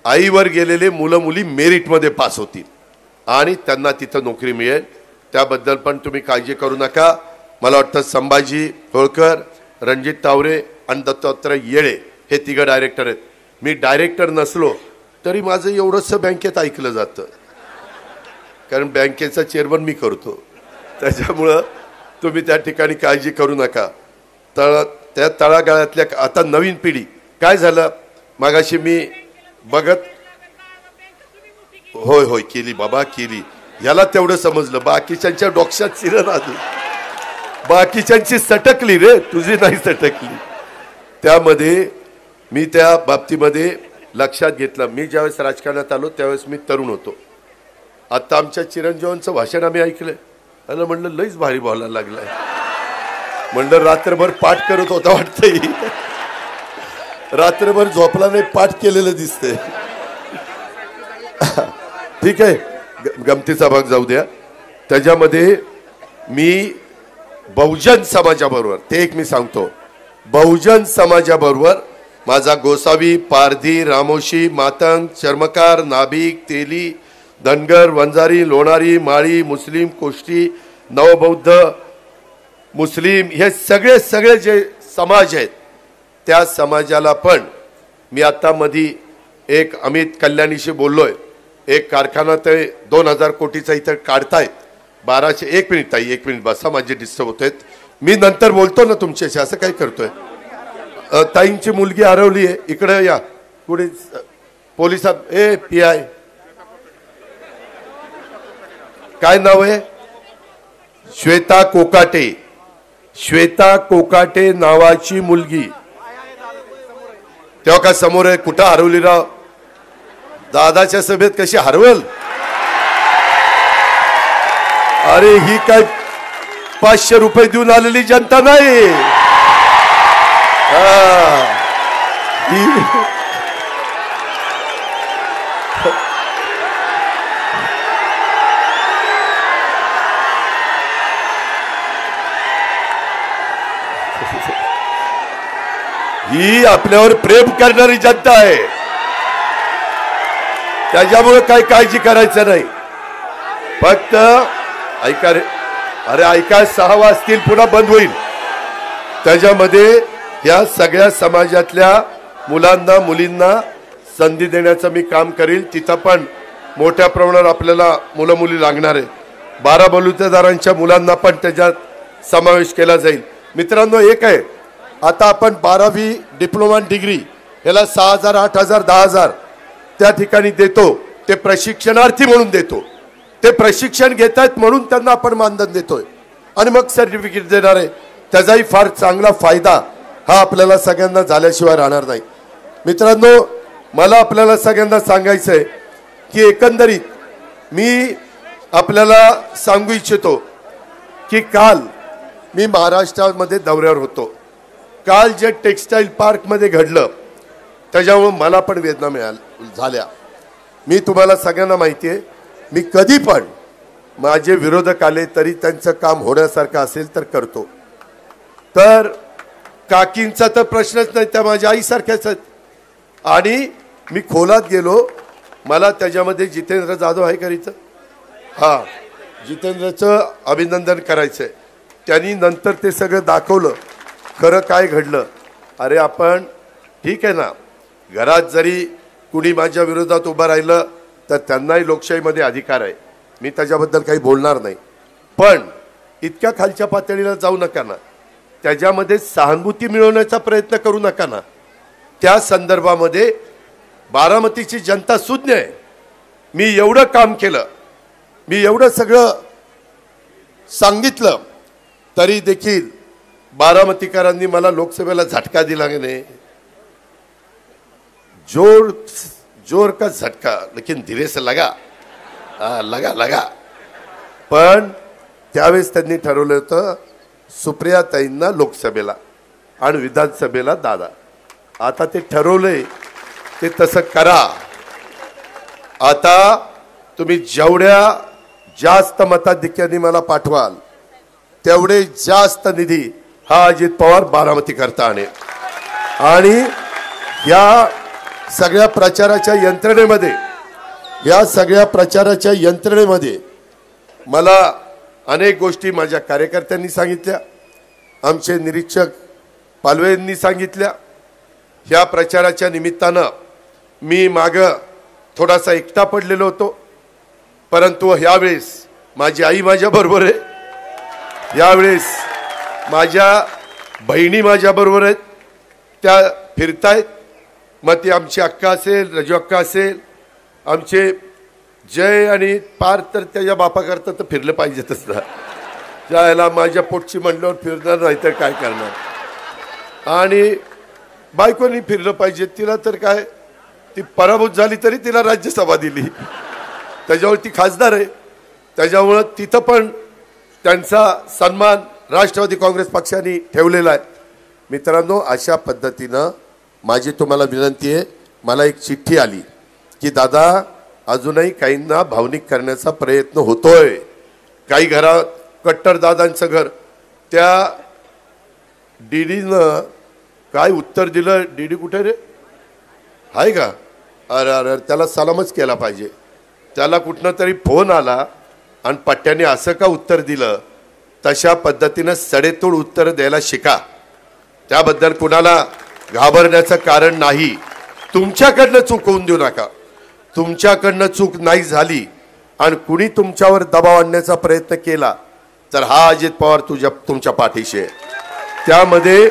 आईवर गेलेले मुलं मुली मेरिटमध्ये पास होतील आणि त्यांना तिथं नोकरी मिळेल. त्याबद्दल पण तुम्ही काळजी करू नका. मला वाटतं संभाजी होळकर, रणजित तावरे आणि दत्तात्रय येळे हे 3 डायरेक्टर आहेत. मी डायरेक्टर नसलो तरी माझं एवढंसं बँकेत ऐकलं जातं, कारण बँकेचा चेअरमन मी करतो. त्याच्यामुळं तुम्ही त्या ठिकाणी काळजी करू नका. त्या तळागाळातल्या आता नवीन पिढी काय झालं, मागाशी मी बघत, होय केली बाबा, केली. याला तेवढं समजलं, बाकीच्यांच्या डोक्यात शिरण आली, बाकीच्यांची सटकली रे, तुझी नाही सटकली. त्यामध्ये मी त्या बाबतीमध्ये लक्षात घेतलं. मी ज्यावेळेस राजकारणात आलो त्यावेळेस मी तरुण होतो. आता आमच्या चिरंजीवांचं भाषण आम्ही ऐकलंय, त्याला म्हणलं लईच भारी बोलायला लागलाय. म्हणलं रात्रभर पाठ करत होता वाटतंय, रात्रभर झोपला नाही, पाठ केलेलं दिसतंय. ठीक आहे, गमतीचा भाग जाऊ द्या. त्याच्यामध्ये मी बहुजन समाजाबरोबर, ते एक मी सांगतो, बहुजन समाजाबरोबर माझा गोसावी, पारधी, रामोशी, मातंग, चर्मकार, नाभिक, तेली, धनगर, वंजारी, लोणारी, माळी, मुस्लिम, कोष्टी, नवबौद्ध, मुस्लिम, हे सगळे जे समाज आहेत त्या समाजाला पण मी आता मधी एक अमित कल्याणीशी बोललोय. एक कारखाना ते 2000 कोटीचा इथं काढतायत. 1200, एक मिनिट बसा, माझे डिस्टर्ब होत आहेत, मी नंतर बोलतो ना तुमच्याशी. असं काय करतोय? ताईंची मुलगी हरवली आहे, इकडे या. कुठे पोलिसात? PI काय नाव आहे? श्वेता कोकाटे नावाची मुलगी. तेव्हा का समोर आहे? कुठं हरवली राव? दादाच्या सभेत कशी हरवल? अरे ही काय 500 रुपये देऊन आलेली जनता नाही. ही आपल्यावर प्रेम करणारी जनता आहे. त्याच्यामुळे काही काळजी करायचं नाही. फक्त ऐका रे, अरे ऐका, 6 वाजतील पुन्हा बंद होईल. त्याच्यामध्ये या सगळ्या समाजातल्या मुलांना मुलींना संधी देण्याचं मी काम करील. तिथं पण मोठ्या प्रमाणावर आपल्याला मुलं मुली लागणार आहे. 12 बलुतेदारांच्या मुलांना पण त्याच्यात समावेश केला जाईल. मित्रांनो, एक आहे, आता आपण 12वी डिप्लोमा डिग्री याला 6000, 8000, 10000 त्या ठिकाणी देतो. ते प्रशिक्षणार्थी म्हणून देतो. ते प्रशिक्षण घेत आहेत म्हणून त्यांना आपण मानधन देतोय आणि मग सर्टिफिकेट देणार आहे. त्याचाही फार चांगला फायदा हा आपल्याला सगळ्यांना झाल्याशिवाय राहणार नाही. मित्रांनो, मला आपल्याला सगळ्यांना सांगायचं आहे की एकंदरीत मी आपल्याला सांगू इच्छितो की काल मी महाराष्ट्रामध्ये दौऱ्यावर होतो. काल जे टेक्स्टाईल पार्कमध्ये घडलं त्याच्यामुळे मला पण वेदना झाल्या. मी तुम्हाला सगळ्यांना माहिती आहे, मी कधी पण माझे विरोधक आले तरी त्यांचं काम होण्यासारखं असेल तर करतो. तर काकींचा तर प्रश्नच नाही, त्या माझ्या आईसारख्याच आहेत. आणि मी खोलात गेलो, मला त्याच्यामध्ये जितेंद्र जाधव आहे करीचं, जितेंद्रचं अभिनंदन करायचंय. त्यांनी नंतर ते सगळं दाखवलं खरं काय घडलं. अरे आपण ठीक आहे ना, घरात जरी कुणी माझ्या विरोधात उभं राहिलं तर त्यांनाही लोकशाहीमध्ये अधिकार आहे, मी त्याच्याबद्दल काही बोलणार नाही. पण इतक्या खालच्या पातळीला जाऊ नका ना. त्याच्यामध्ये सहानुभूती मिळवण्याचा प्रयत्न करू नका ना. त्या संदर्भामध्ये बारामतीची जनता सुज्ञ आहे. मी एवढं काम केलं, मी एवढं सगळं सांगितलं, तरी देखील बारामतीकरांनी मला लोकसभेला झटका दिला की नाही. जोर का झटका लेकिन धीरे से लगा. लगा. पण त्यावेळेस त्यांनी ठरवलं होतं सुप्रियाताईंना लोकसभेला आणि विधानसभेला दादा. आता ते ठरवलंय ते तसं करा. आता तुम्ही जेवढ्या जास्त मताधिक्याने मला पाठवाल तेवढे जास्त निधी हा अजित पवार बारामती करता आणेल. आणि या सगळ्या प्रचाराच्या यंत्रणेमध्ये मला अनेक गोष्टी माझ्या कार्यकर्त्यांनी सांगितल्या, आमचे निरीक्षक पालवे यांनी सांगितल्या. ह्या प्रचाराच्या निमित्तानं मी मागं थोडासा एकटा पडलेलो होतो, परंतु यावेळेस माझी आई माझ्याबरोबर आहे, यावेळेस माझ्या बहिणी माझ्याबरोबर आहेत, त्या फिरतायत. मग ती आमची अक्का असेल, रजू अक्का असेल, आमचे जय आणि पार तर त्याच्या बापाकरता तर फिरलं पाहिजेतच ना. ज्याला माझ्या पोटची म्हणल्यावर फिरणार नाही तर काय करणार. आणि बायकोनी फिरलं पाहिजे. तिला तर काय, ती पराभूत झाली तरी तिला राज्यसभा दिली, त्याच्यावर ती खासदार आहे. त्याच्यामुळं तिथं पण त्यांचा सन्मान राष्ट्रवादी काँग्रेस पक्षाने ठेवलेला आहे. मित्रांनो, अशा पद्धतीनं माझी तुम्हाला विनंती आहे. मला एक चिठ्ठी आली की दादा अजूनही काहींना भावनिक करण्याचा प्रयत्न होतोय. काही घरात कट्टर दादांचं घर, त्या डीडीनं काय उत्तर दिलं. डीडी कुठे रे आहे का? अरे त्याला सलामच केला पाहिजे. त्याला कुठनं तरी फोन आला आणि पट्ट्याने असं का उत्तर दिलं. तशा पद्धतीनं सडेतोड उत्तर द्यायला शिका. त्याबद्दल कुणाला घाबरण्याचं कारण नाही. तुमच्याकडनं चूक होऊन देऊ नका. तुमच्याकडनं चूक नाही झाली आणि कुणी तुमच्यावर दबाव आणण्याचा प्रयत्न केला तर हा अजित पवार तुमच्या पाठीशी आहे. त्यामध्ये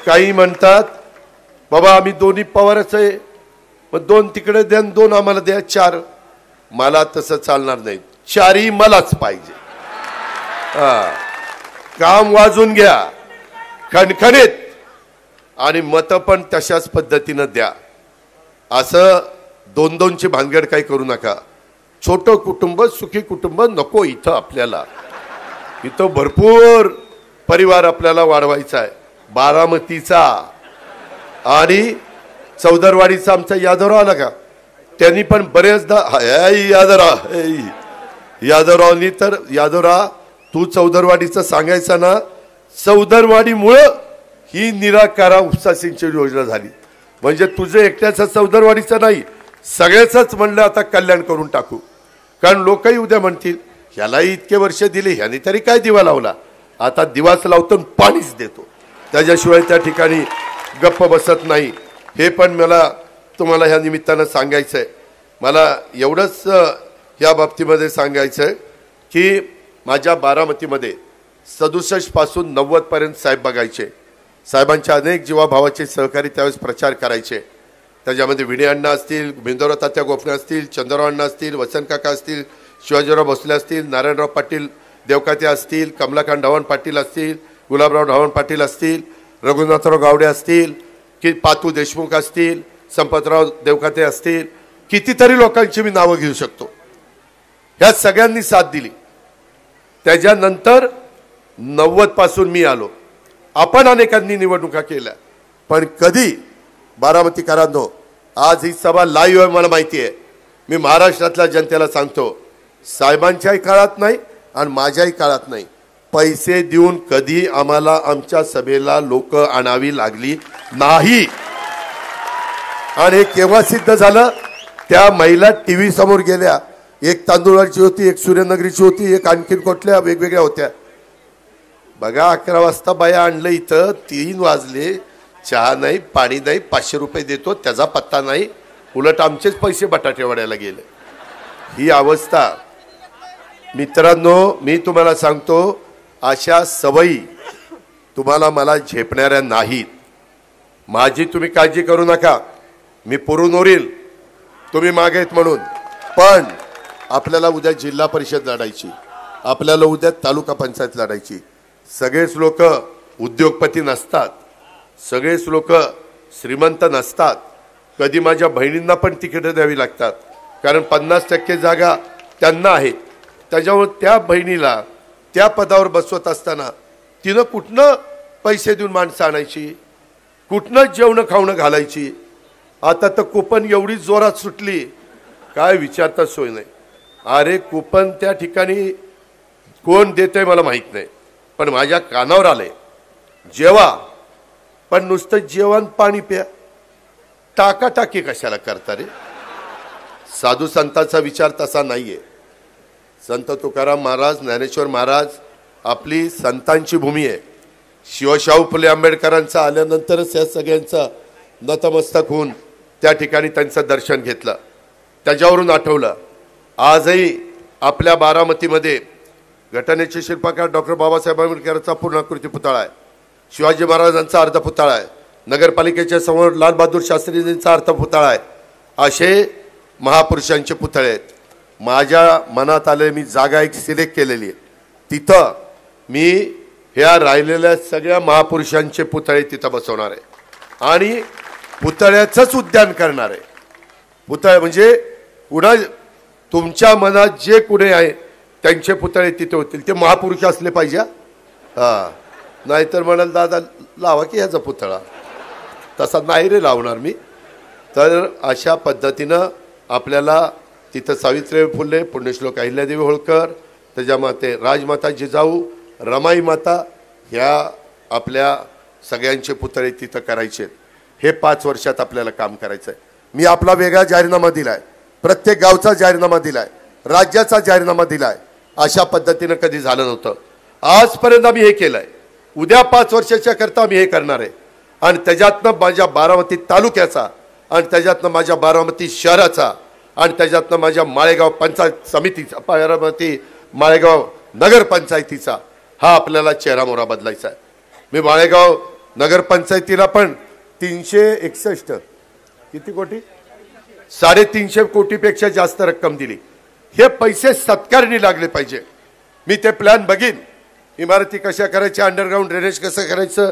काही म्हणतात बाबा आम्ही दोन्ही पवारच आहे, मग 2 तिकडे द्या 2 आम्हाला द्या 4. मला तसं चालणार नाही. 4ही मलाच पाहिजे. काम वाजून घ्या खणखणीत आणि मतं पण तशाच पद्धतीनं द्या. असं 2-2ची भानगड काही करू नका. छोटं कुटुंब सुखी कुटुंब नको इथं. आपल्याला इथं भरपूर परिवार आपल्याला वाढवायचा आहे. बारामतीचा आणि चौदरवाडीचा आमचा यादवराव आला का, त्यांनी पण बरेचदा यादवरावनी तर यादवराव तू चौदरवाडीचं सांगायचा ना. चौदरवाडीमुळं ही निराकारा उपसा सिंचन योजना झाली. म्हणजे तुझं एकट्याचं चौदरवाडीचं नाही, सगळ्याच म्हणलं आता कल्याण करून टाकू. कारण लोकही उद्या म्हणतील ह्यालाही इतके वर्ष दिले, ह्याने तरी काय दिवा लावला. आता दिवाच लावतो पाणीच देतो, त्याच्याशिवाय त्या ठिकाणी गप्प बसत नाही. हे पण मला तुम्हाला ह्या निमित्तानं सांगायचं आहे. मला एवढंच या बाबतीमध्ये सांगायचं आहे की माझ्या बारामतीमध्ये 67 पासून 90 पर्यंत साहेब बघायचे. साहेबांच्या अनेक जीवाभावाचे सहकारी त्यावेळेस प्रचार करायचे. त्याच्यामध्ये विणे अण्णा असतील, बिंदोरा तात्या गोफणे असतील, चंद्रराव अण्णा असतील, वसंत काका असतील, शिवाजीराव भोसले असतील, नारायणराव पाटील देवकाते असतील, कमलाकांत ढवण पाटील असतील, गुलाबराव ढवण पाटील असतील, रघुनाथराव गावडे असतील, की पातू देशमुख असतील, संपतराव देवकाते असतील, कितीतरी लोकांची मी नावं घेऊ शकतो. ह्या सगळ्यांनी साथ दिली. त्याच्यानंतर 90 पासून मी आलो. आपण अनेकांनी निवडणुका केल्या, पण कधी बारामतीकरांनो आज ही सभा लाईव्ह आहे मला माहिती आहे. मी महाराष्ट्रातल्या जनतेला सांगतो, साहेबांच्याही काळात नाही आणि माझ्याही काळात नाही, पैसे देऊन कधी आम्हाला आमच्या सभेला लोक आणावी लागली नाही. आणि हे केव्हा सिद्ध झालं? त्या महिला टीव्ही समोर गेल्या. एक तांदुळाची होती, एक सूर्यनगरीची होती, एक आणखीन कुठल्या वेगवेगळ्या होत्या. बघा 11 वाजता बाया आणलं इथं, 3 वाजले, चहा नाही, पाणी नाही, 500 रुपये देतो त्याचा पत्ता नाही. उलट आमचेच पैसे बटाटे वड्याला गेले. ही अवस्था. मित्रांनो, मी तुम्हाला सांगतो, अशा सवयी तुम्हाला मला झेपणाऱ्या नाहीत. माझी तुम्ही काळजी करू नका, मी पुरून ओरील तुम्ही मागेत म्हणून. पण आपल्याला उद्या जिल्हा परिषद लढायची, आपल्याला उद्या तालुका पंचायत लढायची. सगळेच लोक उद्योगपती नसतात, सगळेच लोक श्रीमंत नसतात. कधी माझ्या बहिणींना पण तिकीटं द्यावी लागतात, कारण 50% जागा त्यांना आहेत. त्याच्यामुळे त्या बहिणीला त्या पदावर बसवत असताना तिनं कुठनं पैसे देऊन माणसं आणायची, कुठनं जेवणं खावणं घालायची. आता तर कुपन एवढी जोरात सुटली काय विचारता सोय नाही. अरे कुपन त्या ठिकाणी कोण देतंय मला माहीत नाही, पण माझ्या कानावर आलंय जेवा, पण नुसतं जेवण पाणी प्या, टाकाटाकी कशाला करता रे. साधू संतांचा विचार तसा नाहीये. संत तुकाराम महाराज, ज्ञानेश्वर महाराज आपली संतांची भूमी आहे. शिवशाहू फुले आंबेडकरांचा आल्यानंतरच या सगळ्यांचा नतमस्तक होऊन त्या ठिकाणी त्यांचं दर्शन घेतलं. त्याच्यावरून आठवलं आजही आपल्या बारामतीमध्ये घटनेचे शिल्पकार डॉक्टर बाबासाहेब आंबेडकरांचा पूर्णाकृती पुतळा आहे, शिवाजी महाराजांचा अर्ध पुतळा आहे, नगरपालिकेच्या समोर लालबहादूर शास्त्रीजींचा अर्ध पुतळा आहे. असे महापुरुषांचे पुतळे आहेत. माझ्या मनात आले, मी जागा एक सिलेक्ट केलेली आहे, तिथं मी ह्या राहिलेल्या सगळ्या महापुरुषांचे पुतळे तिथं बसवणार आहे आणि पुतळ्याचंच उद्यान करणार आहे. पुतळे म्हणजे कुणा तुमच्या मनात जे कुणी आहे त्यांचे पुतळे तिथे होतील, ते महापुरुष असले पाहिजे. हां, नाहीतर म्हणाल दादा लावा की ह्याचा पुतळा, तसा नाही रे लावणार मी. तर अशा पद्धतीनं आपल्याला तिथं सावित्रीबाई फुले, पुण्यश्लोक अहिल्यादेवी होळकर, त्याच्या माते राजमाता जिजाऊ, रमाई माता, ह्या आपल्या सगळ्यांचे पुतळे तिथं करायचे. हे 5 वर्षात आपल्याला काम करायचं आहे. मी आपला वेगळा जाहीरनामा दिला आहे, प्रत्येक गावचा जाहीरनामा दिला आहे, राज्याचा जाहीरनामा दिला आहे. अशा पद्धतीनं कधी झालं नव्हतं. आजपर्यंत आम्ही हे केलं आहे, उद्या 5 वर्षाच्या करता आम्ही हे करणार आहे. आणि त्याच्यातनं माझ्या बारामती तालुक्याचा, आणि त्याच्यातनं माझ्या बारामती शहराचा, आणि त्याच्यातनं माझ्या माळेगाव पंचायत समितीचा, बारामती माळेगाव नगरपंचायतीचा हा आपल्याला चेहरामोहरा बदलायचा आहे. मी माळेगाव नगरपंचायतीला पण 361 किती कोटी, 350 कोटीपेक्षा जास्त रक्कम दिली. हे पैसे सत्कारणी लागले पाहिजे. मी ते प्लॅन बघीन, इमारती कशा करायच्या, अंडरग्राऊंड ड्रेनेज कसं करायचं,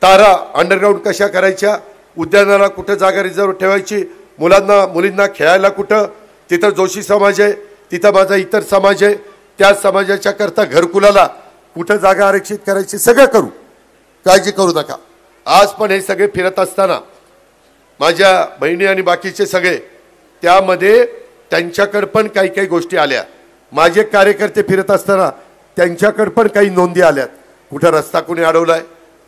तारा अंडरग्राऊंड कशा करायच्या, उद्यानाला कुठं जागा रिझर्व ठेवायची, मुलींना खेळायला कुठं, तिथं जोशी समाज आहे, तिथं माझा इतर समाज आहे, त्या समाजाच्या करता घरकुलाला कुठं जागा आरक्षित करायची, सगळं करू, काळजी करू नका. आज पण हे सगळे फिरत असताना माझ्या बहिणी आणि बाकीचे सगळे, त्यामध्ये त्यांच्याकडे पण काही काही गोष्टी आल्या. माझे कार्यकर्ते फिरत असताना त्यांच्याकडे पण काही नोंदी आल्यात. कुठं रस्ता कुणी अडवलाय,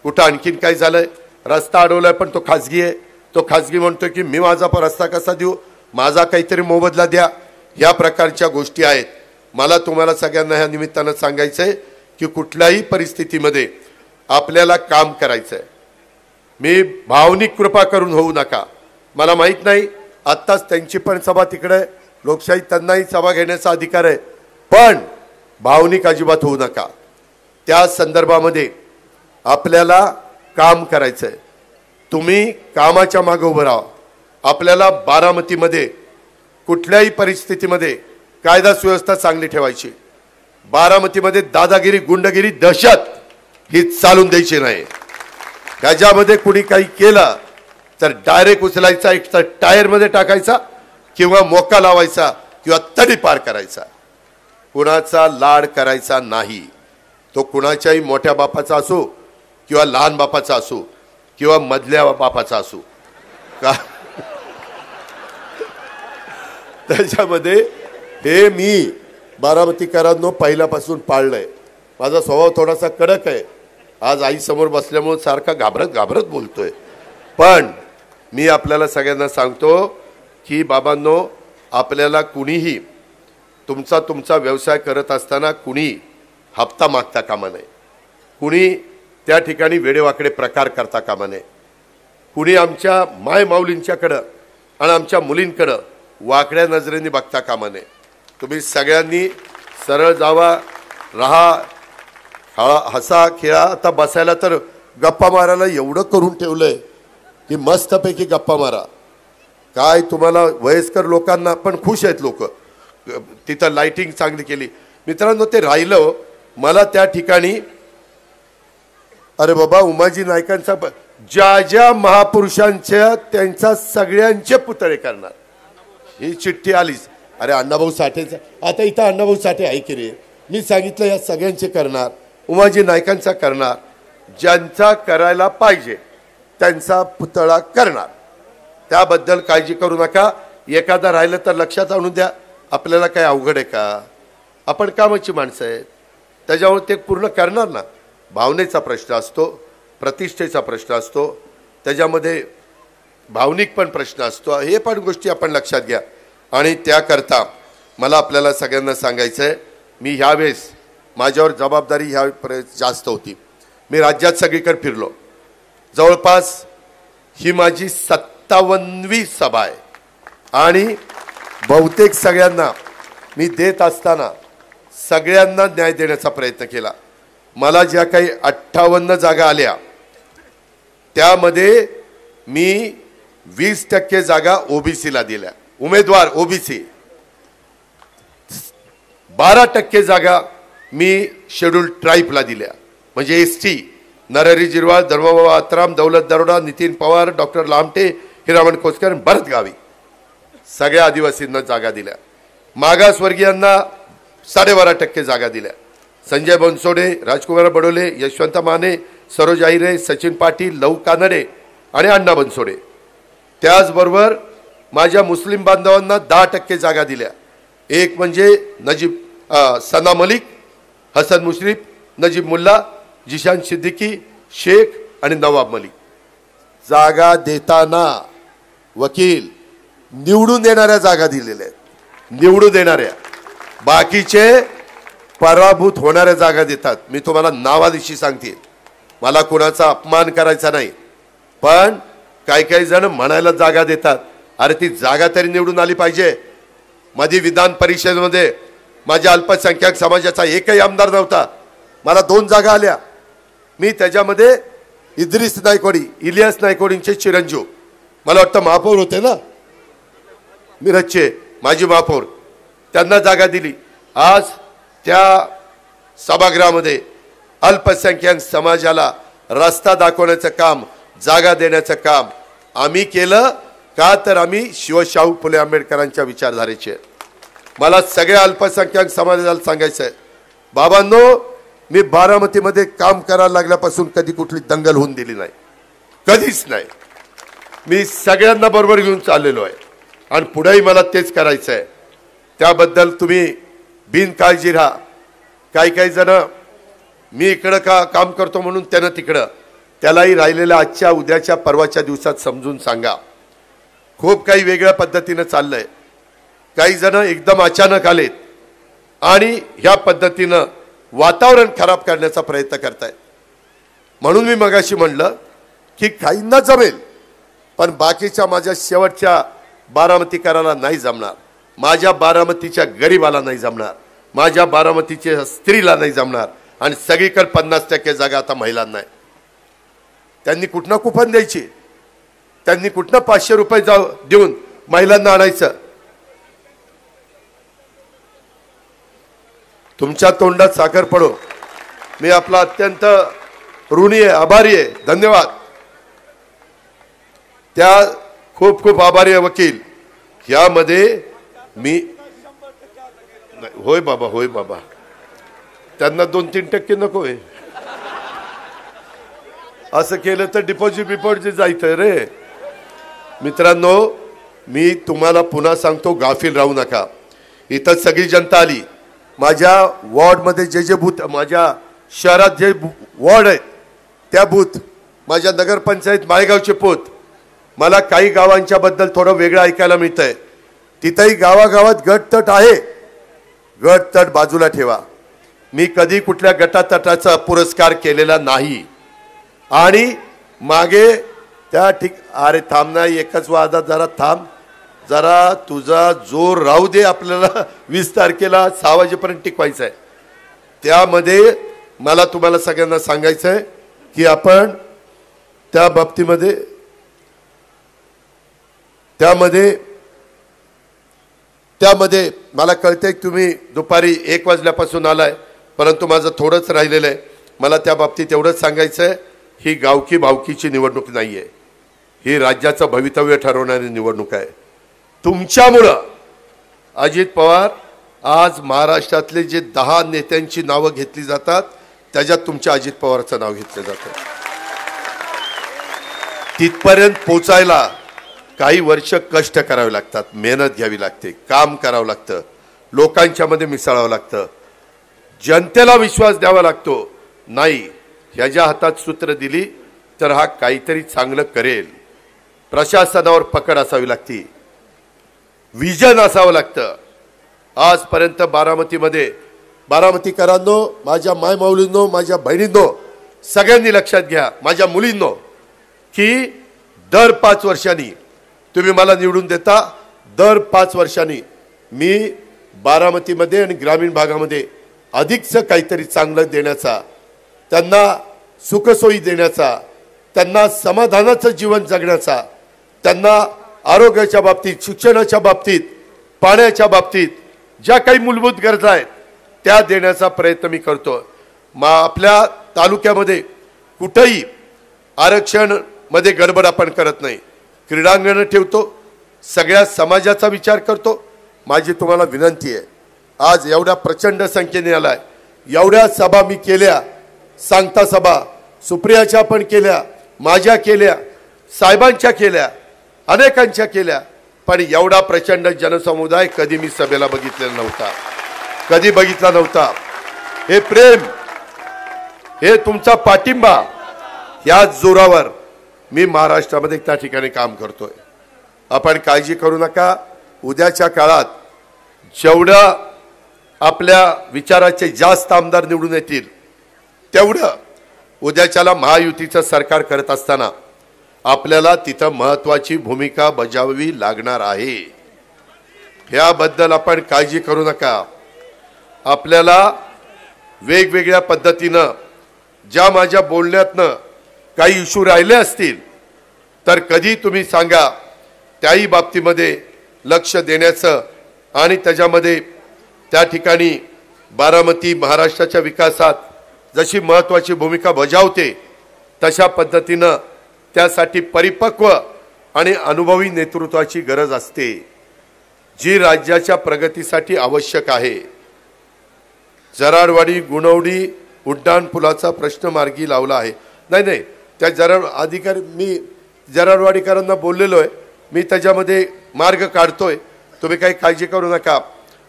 कुठं आणखीन काय झालंय, रस्ता अडवलाय पण तो खाजगी आहे. तो खाजगी म्हणतोय की मी माझा रस्ता कसा देऊ, माझा काहीतरी मोबदला द्या. या प्रकारच्या गोष्टी आहेत. मला तुम्हाला सगळ्यांना ह्या निमित्तानं सांगायचं आहे की कुठल्याही परिस्थितीमध्ये आपल्याला काम करायचं आहे. मी भावनिक कृपा करून होऊ नका. मला माहीत नाही, आत्ताच त्यांची पण सभा तिकडे, लोकशाही त्यांनाही सभा घेण्याचा अधिकार आहे, पण भावनिक अजिबात होऊ नका. त्या संदर्भामध्ये आपल्याला काम करायचं आहे. तुम्ही कामाच्या मागे उभं राहा. आपल्याला बारामतीमध्ये कुठल्याही परिस्थितीमध्ये कायदा सुव्यवस्था चांगली ठेवायची. बारामतीमध्ये दादागिरी, गुंडगिरी, दहशत ही चालून द्यायची नाही. त्याच्यामध्ये कुणी काही केलं तर डायरेक्ट उचलायचा, एक तर टायरमध्ये टाकायचा किंवा मोका लावायचा किंवा तडी पार करायचा. कुणाचा लाड करायचा नाही. तो कुणाच्याही मोठ्या बापाचा असो किंवा लहान बापाचा असो किंवा मधल्या बापाचा असो का. त्याच्यामध्ये हे मी बारामतीकरांनो पहिल्यापासून पाळलंय. माझा स्वभाव थोडासा कडक आहे. आज आई समोर बसल्यामुळे सारखा घाबरत बोलतोय. पण मी आपल्याला सगळ्यांना सांगतो की बाबांनो, आपल्याला कुणीही तुमचा व्यवसाय करत असताना कुणी हप्ता मागता कामा नये. कुणी त्या ठिकाणी वेडेवाकडे प्रकार करता कामा नये. कुणी आमच्या माय माऊलींच्याकडं आणि आमच्या मुलींकडं वाकड्या नजरेने बघता कामा नये. तुम्ही सगळ्यांनी सरळ जावा, राहा, हसा खेळा. आता बसायला तर गप्पा मारायला एवढं करून ठेवलंय की मस्तपैकी गप्पा मारा. काय तुम्हाला वयस्कर लोकांना पण खुश आहेत लोक. तिथं लाइटिंग चांगली केली. मित्रांनो ते राहिलं मला त्या ठिकाणी अरे बाबा उमाजी नायकांचा ज्या ज्या महापुरुषांच्या त्यांचा सगळ्यांचे पुतळे करणार ही चिठ्ठी आलीच. अरे अण्णाभाऊ साठेचा आता इथं अण्णाभाऊ साठे आहे की रे. मी सांगितलं या सगळ्यांचे करणार. उमाजी नायकांचा करणार. ज्यांचा करायला पाहिजे त्यांचा पुतळा करणार. त्याबद्दल काळजी करू नका. एखादा राहिलं तर लक्षात आणून द्या. आपल्याला काय अवघड आहे का. आपण कामाची माणसं आहेत. त्याच्यामुळे ते पूर्ण करणार ना. भावनेचा प्रश्न असतो. प्रतिष्ठेचा प्रश्न असतो. त्याच्यामध्ये भावनिक पण प्रश्न असतो. हे पण गोष्टी आपण लक्षात घ्या. आणि त्याकरता मला आपल्याला सगळ्यांना सांगायचं आहे मी ह्यावेळेस माझ्यावर जबाबदारी ह्यावेळेस जास्त होती. मी राज्यात सगळीकडे फिरलो. जवळपास ही माझी 57वी सभा आहे. आणि बहुतेक सगळ्यांना मी देत असताना सगळ्यांना न्याय देण्याचा प्रयत्न केला. मला ज्या काही 58 जागा आल्या त्यामध्ये मी 20% जागा ओबीसीला दिल्या. उमेदवार ओबीसी. 12% जागा मी शेड्यूल ट्राईबला दिल्या म्हणजे एसटी. नरहरी जिरवाळ, धर्मबाबा आत्राम, दौलत दरोडा, नितीन पवार, डॉक्टर लामटे, हिरामण खोसकर, भरत गावी सगळ्या आदिवासींना जागा दिल्या. मागासवर्गीयांना 12.5% जागा दिल्या. संजय बनसोडे, राजकुमार बडोले, यशवंत माने, सरोज आहिरे, सचिन पाटील, लहू कानडे आणि अण्णा बनसोडे. त्याचबरोबर माझ्या मुस्लिम बांधवांना 10% जागा दिल्या. एक म्हणजे सना मलिक, हसन मुश्रीफ, नजीब मुल्ला, जिशान सिद्दीकी, शेख आणि नवाब मलिक. जागा देताना वकील निवडून देणाऱ्या जागा दिलेल्या आहेत. निवडून देणाऱ्या. बाकीचे पराभूत होणाऱ्या जागा देतात. मी तुम्हाला नावादिशी सांगते. मला कोणाचा अपमान करायचा नाही. पण काही जण म्हणायला जागा देतात. अरे ती जागा तरी निवडून आली पाहिजे. माझी विधान परिषदेमध्ये माझ्या अल्पसंख्याक समाजाचा एकही आमदार नव्हता. मला 2 जागा आल्या. मी त्याच्यामध्ये इद्रिस नायकवडी, इलियास नायकवडींचे चिरंजीव मला वाटतं महापौर होते ना मिरजचे माजी महापौर. त्यांना जागा दिली. आज त्या सभागृहामध्ये अल्पसंख्याक समाजाला रस्ता दाखवण्याचं काम, जागा देण्याचं काम आम्ही केलं. का तर आम्ही शिवशाहू फुले आंबेडकरांच्या विचारधारेचे. मला सगळ्या अल्पसंख्याक समाजाला सांगायचं आहे बाबांनो मी बारामतीमध्ये काम करायला लागल्यापासून कधी कुठली दंगल होऊन दिली नाही. कधीच नाही. मी सगळ्यांना बरोबर घेऊन चाललेलो आहे आणि पुढेही मला तेच करायचं आहे. त्याबद्दल तुम्ही बिनकाळजी राहा. काही जण मी इकडं काम करतो म्हणून त्यानं तिकडं. त्यालाही राहिलेल्या आजच्या उद्याच्या परवाच्या दिवसात समजून सांगा. खूप काही वेगळ्या पद्धतीनं चाललंय. काही जण एकदम अचानक आलेत आणि ह्या पद्धतीनं वातावरण खराब करण्याचा प्रयत्न करतायत. म्हणून मी मगाशी म्हणलं की काहींना जमेल पण बाकीच्या माझ्या शेवटच्या बारामतीकराला नाही जमणार. माझ्या बारामतीच्या गरीबाला नाही जमणार. माझ्या बारामतीच्या स्त्रीला नाही जमणार. आणि सगळीकडे 50% जागा आता महिलांना आहे. त्यांनी कुठनं कुपन द्यायची. त्यांनी कुठनं 500 रुपये देऊन महिलांना आणायचं. तुमच्या तोंडात साखर पडो. मी आपला अत्यंत ऋणी आहे, आभारी आहे. धन्यवाद. त्या खूप खूप आभारी आहे वकील. यामध्ये मी होय बाबा त्यांना 2-3% नको आहे. असं केलं तर डिपॉझिट जायचं रे. मित्रांनो मी तुम्हाला पुन्हा सांगतो गाफील राहू नका. इथं सगळी जनता आली. माझ्या वॉर्डमध्ये जे बूथ, माझ्या शहरात जे वॉर्ड आहेत त्या बूथ, माझ्या नगरपंचायत माळेगावचे पोत. मला काही गावांच्या बद्दल थोडं वेगळं ऐकायला मिळतंय. तिथेही गावागावात गटतट आहे. गटतट बाजूला ठेवा. मी कधी कुठल्या गटातटाचा पुरस्कार केलेला नाही. आणि मागे त्या अरे थांब ना एकच वादात जरा थांब. जरा तुझा जोर राहू दे. आपल्याला 20 तारखेला 6 वाजेपर्यंत टिकवायचं आहे. त्यामध्ये मला तुम्हाला सगळ्यांना सांगायचं आहे की आपण त्या बाबतीमध्ये त्यामध्ये मला कळतंय तुम्ही दुपारी 1 वाजल्यापासून आलाय, परंतु माझं थोडंच राहिलेलं आहे. मला त्या बाबतीत एवढंच सांगायचं आहे, ही गावकी भावकीची निवडणूक नाही आहे, ही राज्याचं भवितव्य ठरवणारी निवडणूक आहे. तुमच्यामुळं अजित पवार आज महाराष्ट्रातले जे 10 नेत्यांची नावं घेतली जातात त्याच्यात तुमच्या अजित पवारचं नाव घेतलं जातं. तिथपर्यंत पोचायला काही वर्ष कष्ट करावे लागतात, मेहनत घ्यावी लागते, काम करावं लागतं, लोकांच्या मध्ये मिसळावं लागतं, जनतेला विश्वास द्यावा लागतो. नाही ह्याच्या हातात सूत्र दिली तर हा काहीतरी चांगलं करेल. प्रशासनावर पकड असावी लागती, विजन असावं लागतं. आजपर्यंत बारामतीकरांनो, माझ्या मायमाऊलींनो, माझ्या बहिणींनो, सगळ्यांनी लक्षात घ्या, माझ्या मुलींनो, की दर 5 वर्षांनी तुम्ही मला निवडून देता. दर 5 वर्षांनी मी बारामतीमध्ये आणि ग्रामीण भागामध्ये अधिकचं काहीतरी चांगलं देण्याचा, त्यांना सुखसोयी देण्याचा, त्यांना समाधानाचं जीवन जगण्याचा, त्यांना आरोग्याच्या बाबतीत, शिक्षणाच्या बाबतीत, पाण्याच्या बाबतीत ज्या काही मूलभूत गरजा आहेत त्या देण्याचा प्रयत्न मी करतो. आपल्या तालुक्यामध्ये कुठेही आरक्षण मध्ये गडबड आपण करत नाही, क्रीडांगण ठेवतो, सगळ्या समाजाचा विचार करतो. माझी तुम्हाला विनंती आहे, आज एवढ्या प्रचंड संख्येने आलाय, एवढ्या सभा मी केल्या, सांगता सभा सुप्रियाच्या पण केल्या, माझ्या केल्या, साहेबांच्या केल्या, अनेकांच्या केल्या, पण एवढा प्रचंड जनसमुदाय कधी मी सभेला बघितलेला नव्हता, कधी बघितला नव्हता. हे प्रेम, हे तुमचा पाठिंबा, या जोरावर मी महाराष्ट्रामध्ये त्या ठिकाणी काम करतोय. आपण काळजी करू नका. उद्याच्या काळात जेवढं आपल्या विचाराचे जास्त आमदार निवडून येतील तेवढं उद्याच्याला महायुतीचं सरकार करत असताना आपल्याला तिथं महत्त्वाची भूमिका बजावावी लागणार आहे. याबद्दल आपण काळजी करू नका. आपल्याला वेगवेगळ्या पद्धतीनं ज्या माझ्या बोलण्यातनं काही इश्यू राहिले असतील तर कधी तुम्ही सांगा, त्याही बाबतीमध्ये लक्ष देण्याचं आणि त्याच्यामध्ये त्या ठिकाणी बारामती महाराष्ट्राच्या विकासात जशी महत्त्वाची भूमिका बजावते तशा पद्धतीनं त्यासाठी परिपक्व आणि अनुभवी नेतृत्वाची गरज असते, जी राज्याच्या प्रगतीसाठी आवश्यक आहे. जराडवाडी गुणवडी उड्डाण पुलाचा प्रश्न मार्गी लावला आहे. नाही, त्या अधिकारी मी जराडवाडीकरांना बोललेलो आहे, मी त्याच्यामध्ये मार्ग काढतोय, तुम्ही काही काळजी करू नका.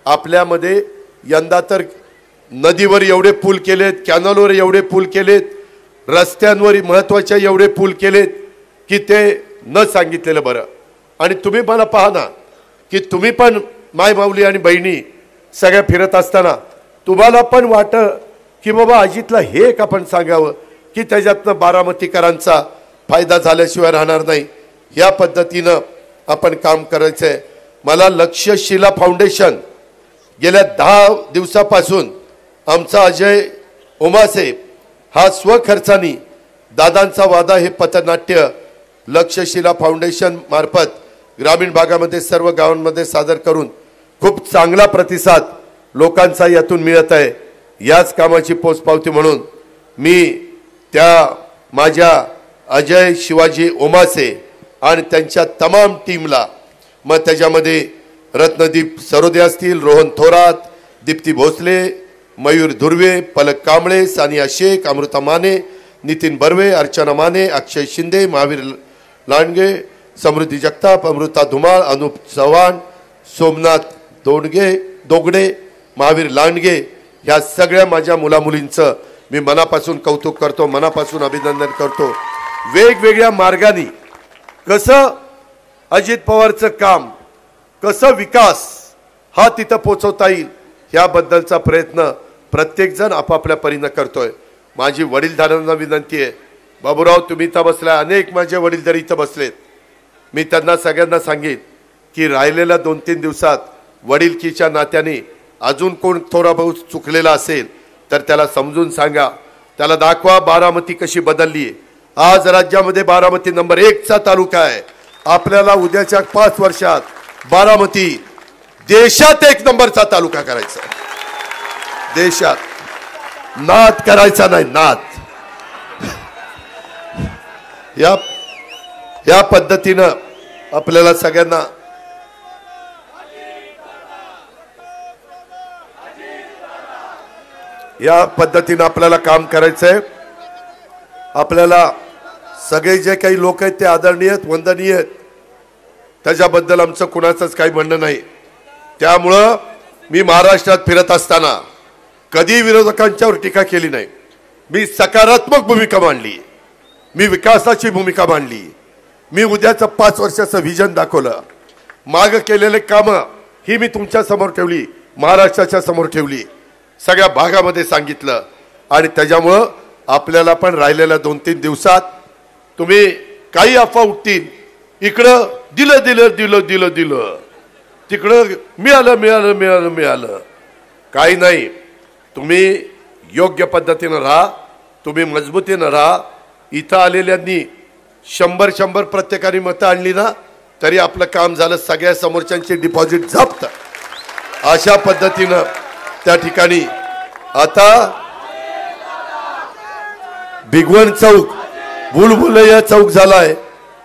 आपल्यामध्ये यंदा तर नदीवर एवढे पूल केलेत, कॅनलवर एवढे पूल केलेत, रस्त्यांवर महत्त्वाचे एवढे पूल केलेत की ते न सांगितलेलं बरं. आणि तुम्ही मला पाहा ना की तुम्ही पण मायमाऊली आणि बहिणी सगळ्या फिरत असताना तुम्हाला पण वाटतं की बाबा अजितला हे एक आपण सांगावं की त्याच्यातनं बारामतीकरांचा फायदा झाल्याशिवाय राहणार नाही. या पद्धतीनं आपण काम करायचं आहे. मला लक्ष्यशिला फाउंडेशन गेल्या 10 दिवसापासून आमचा अजय उमासे हा स्वखर्चानी दादांचा वादा हे पथनाट्य लक्ष्यशिला फाउंडेशन मार्फत ग्रामीण भागामध्ये सर्व गावांमध्ये सादर करून खूप चांगला प्रतिसाद लोकांचा यातून मिळत आहे. याच कामाची पोचपावती म्हणून मी त्या माझ्या अजय शिवाजी उमासे आणि त्यांच्या तमाम टीमला, मग त्याच्यामध्ये रत्नदीप सरोदे असतील, रोहन थोरात, दीप्ती भोसले, मयूर धुर्वे, पलक कांबळे, सानिया शेख, अमृता माने, नितीन बर्वे, अर्चना माने, अक्षय शिंदे, महावीर लांडगे, समृद्धी जगताप, अमृता धुमाळ, अनुप चव्हाण, सोमनाथ दोगडे, महावीर लांडगे, ह्या सगळ्या माझ्या मुलामुलींचं मी मनापासून कौतुक करतो, मनापासून अभिनंदन करतो. वेगवेगळ्या मार्गाने कसं अजित पवारचं काम, कसं विकास हा तिथं पोचवता येईल याबद्दलचा प्रयत्न प्रत्येकजण आपापल्या परीनं करतोय. माझी वडीलधाऱ्यांना विनंती आहे, बाबूराव तुम्ही इथं बसलाय, अनेक माझे वडीलधारी इथं बसलेत, मी त्यांना सगळ्यांना सांगेन की राहिलेल्या 2-3 दिवसात वडीलकीच्या नात्याने अजून कोण थोडा बहुत चुकलेला असेल तर त्याला समजून सांगा, त्याला दाखवा बारामती कशी बदलली. आज राज्यामध्ये बारामती नंबर 1 चा तालुका आहे. आपल्याला उद्याच्या 5 वर्षात बारामती देशात 1 नंबरचा तालुका करायचा. देशात नाद करायचा नाही, नाद. या पद्धतीनं आपल्याला सगळ्यांना या पद्धतीनं आपल्याला काम करायचंय. आपल्याला सगळे जे काही लोक आहेत ते आदरणीय आहेत, वंदनीय आहेत. त्याच्याबद्दल आमचं कुणाचंच काही म्हणणं नाही. त्यामुळं मी महाराष्ट्रात फिरत असताना कधी विरोधकांच्यावर टीका केली नाही. मी सकारात्मक भूमिका मांडली, मी विकासाची भूमिका मांडली, मी उद्याचं 5 वर्षाचं व्हिजन दाखवलं. माग केलेले कामं ही मी तुमच्या समोर ठेवली, महाराष्ट्राच्या समोर ठेवली, सगळ्या भागामध्ये सांगितलं. आणि त्याच्यामुळं आपल्याला पण राहिलेल्या 2-3 दिवसात तुम्ही काही अफवा उठतील, इकडं दिलं दिलं दिलं दिलं दिलं, तिकडं मिळालं मिळालं मिळालं मिळालं, काही नाही. तुम्ही योग्य पद्धतीनं राहा, तुम्ही मजबूतीनं राहा. इथं आलेल्यांनी 100 प्रत्येकाने मतं आणली ना तरी आपलं काम झालं. सगळ्या समोरच्यांची डिपॉझिट जप्त. अशा पद्धतीनं त्या ठिकाणी आता भिगवण चौक, भुलभुलैया चौक झालाय.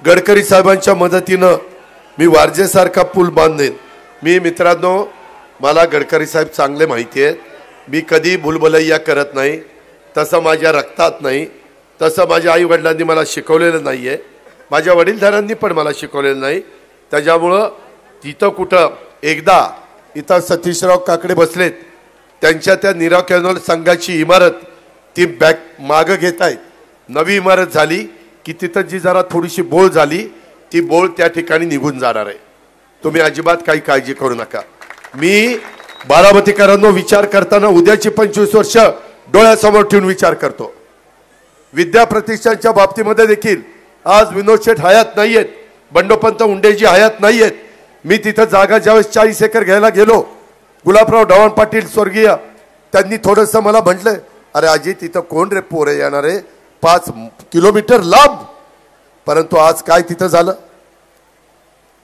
गडकरी साहेबांच्या मदतीनं मी वारजेसारखा पूल बांधेन. मी मित्रांनो, मला गडकरी साहेब चांगले माहिती आहेत. मी कधी भुलभुलैया करत नाही, तसं माझ्या रक्तात नाही, तसं माझ्या आई वडिलांनी मला शिकवलेलं नाही आहे, माझ्या वडीलधाऱ्यांनी पण मला शिकवलेलं नाही. त्याच्यामुळं तिथं कुठं एकदा इथं सतीशराव काकडे बसलेत, त्यांच्या त्या नीरा कॅनॉल संघाची इमारत ती बॅक मागं घेत आहेत. नवी इमारत झाली की तिथं जी जरा थोडीशी बोळ झाली, ती बोळ त्या ठिकाणी निघून जाणार आहे. तुम्ही अजिबात काही काळजी करू नका. मी बारामतीकरांनो विचार करताना उद्याची 25 वर्ष डोळ्यासमोर ठेवून विचार करतो. विद्या प्रतिष्ठानच्या बाबतीमध्ये देखील आज विनोद शेठ हयात नाही आहेत, बंडोपंत उंडेजी हयात नाही आहेत. मी तिथं जागा ज्यावेळेस 40 एकर घ्यायला गेलो, गुलाबराव ढवण पाटील स्वर्गीय त्यांनी थोडंसं मला म्हटलं, अरे आजी तिथं कोण रे पोरे येणार आहे, 5 किलोमीटर लांब. परंतु आज काय तिथं झालं,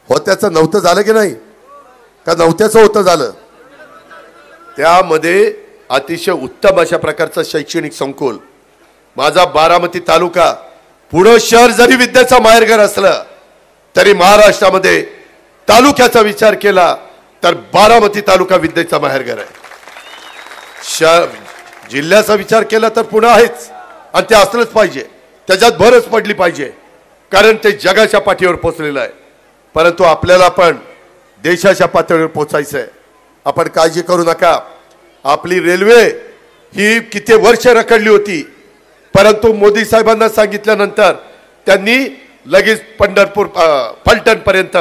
होत्याचं नव्हतं झालं की नाही, का नव्हत्याचं होतं झालं. त्यामध्ये अतिशय उत्तम अशा प्रकारचं शैक्षणिक संकुल. माझा बारामती तालुका पुढं शहर जरी विद्याचा माहेरघर असलं तरी महाराष्ट्रामध्ये तालुक्याचा विचार केला तर बारामती तालुका विद्येचा माहेरघर आहे. जिल्ह्याचा विचार केला तर पुणे आहेच, आणि ते असलंच पाहिजे, त्याच्यात भरच पडली पाहिजे, कारण ते जगाच्या पाठीवर पोचलेलं आहे. परंतु आपल्याला पण देशाच्या पातळीवर पोचायचं आहे. आपण काळजी करू नका. आपली रेल्वे ही किती वर्ष रखडली होती, परंतु मोदी साहेबांना सांगितल्यानंतर त्यांनी लगेच पंढरपूर फलटण पर्यंत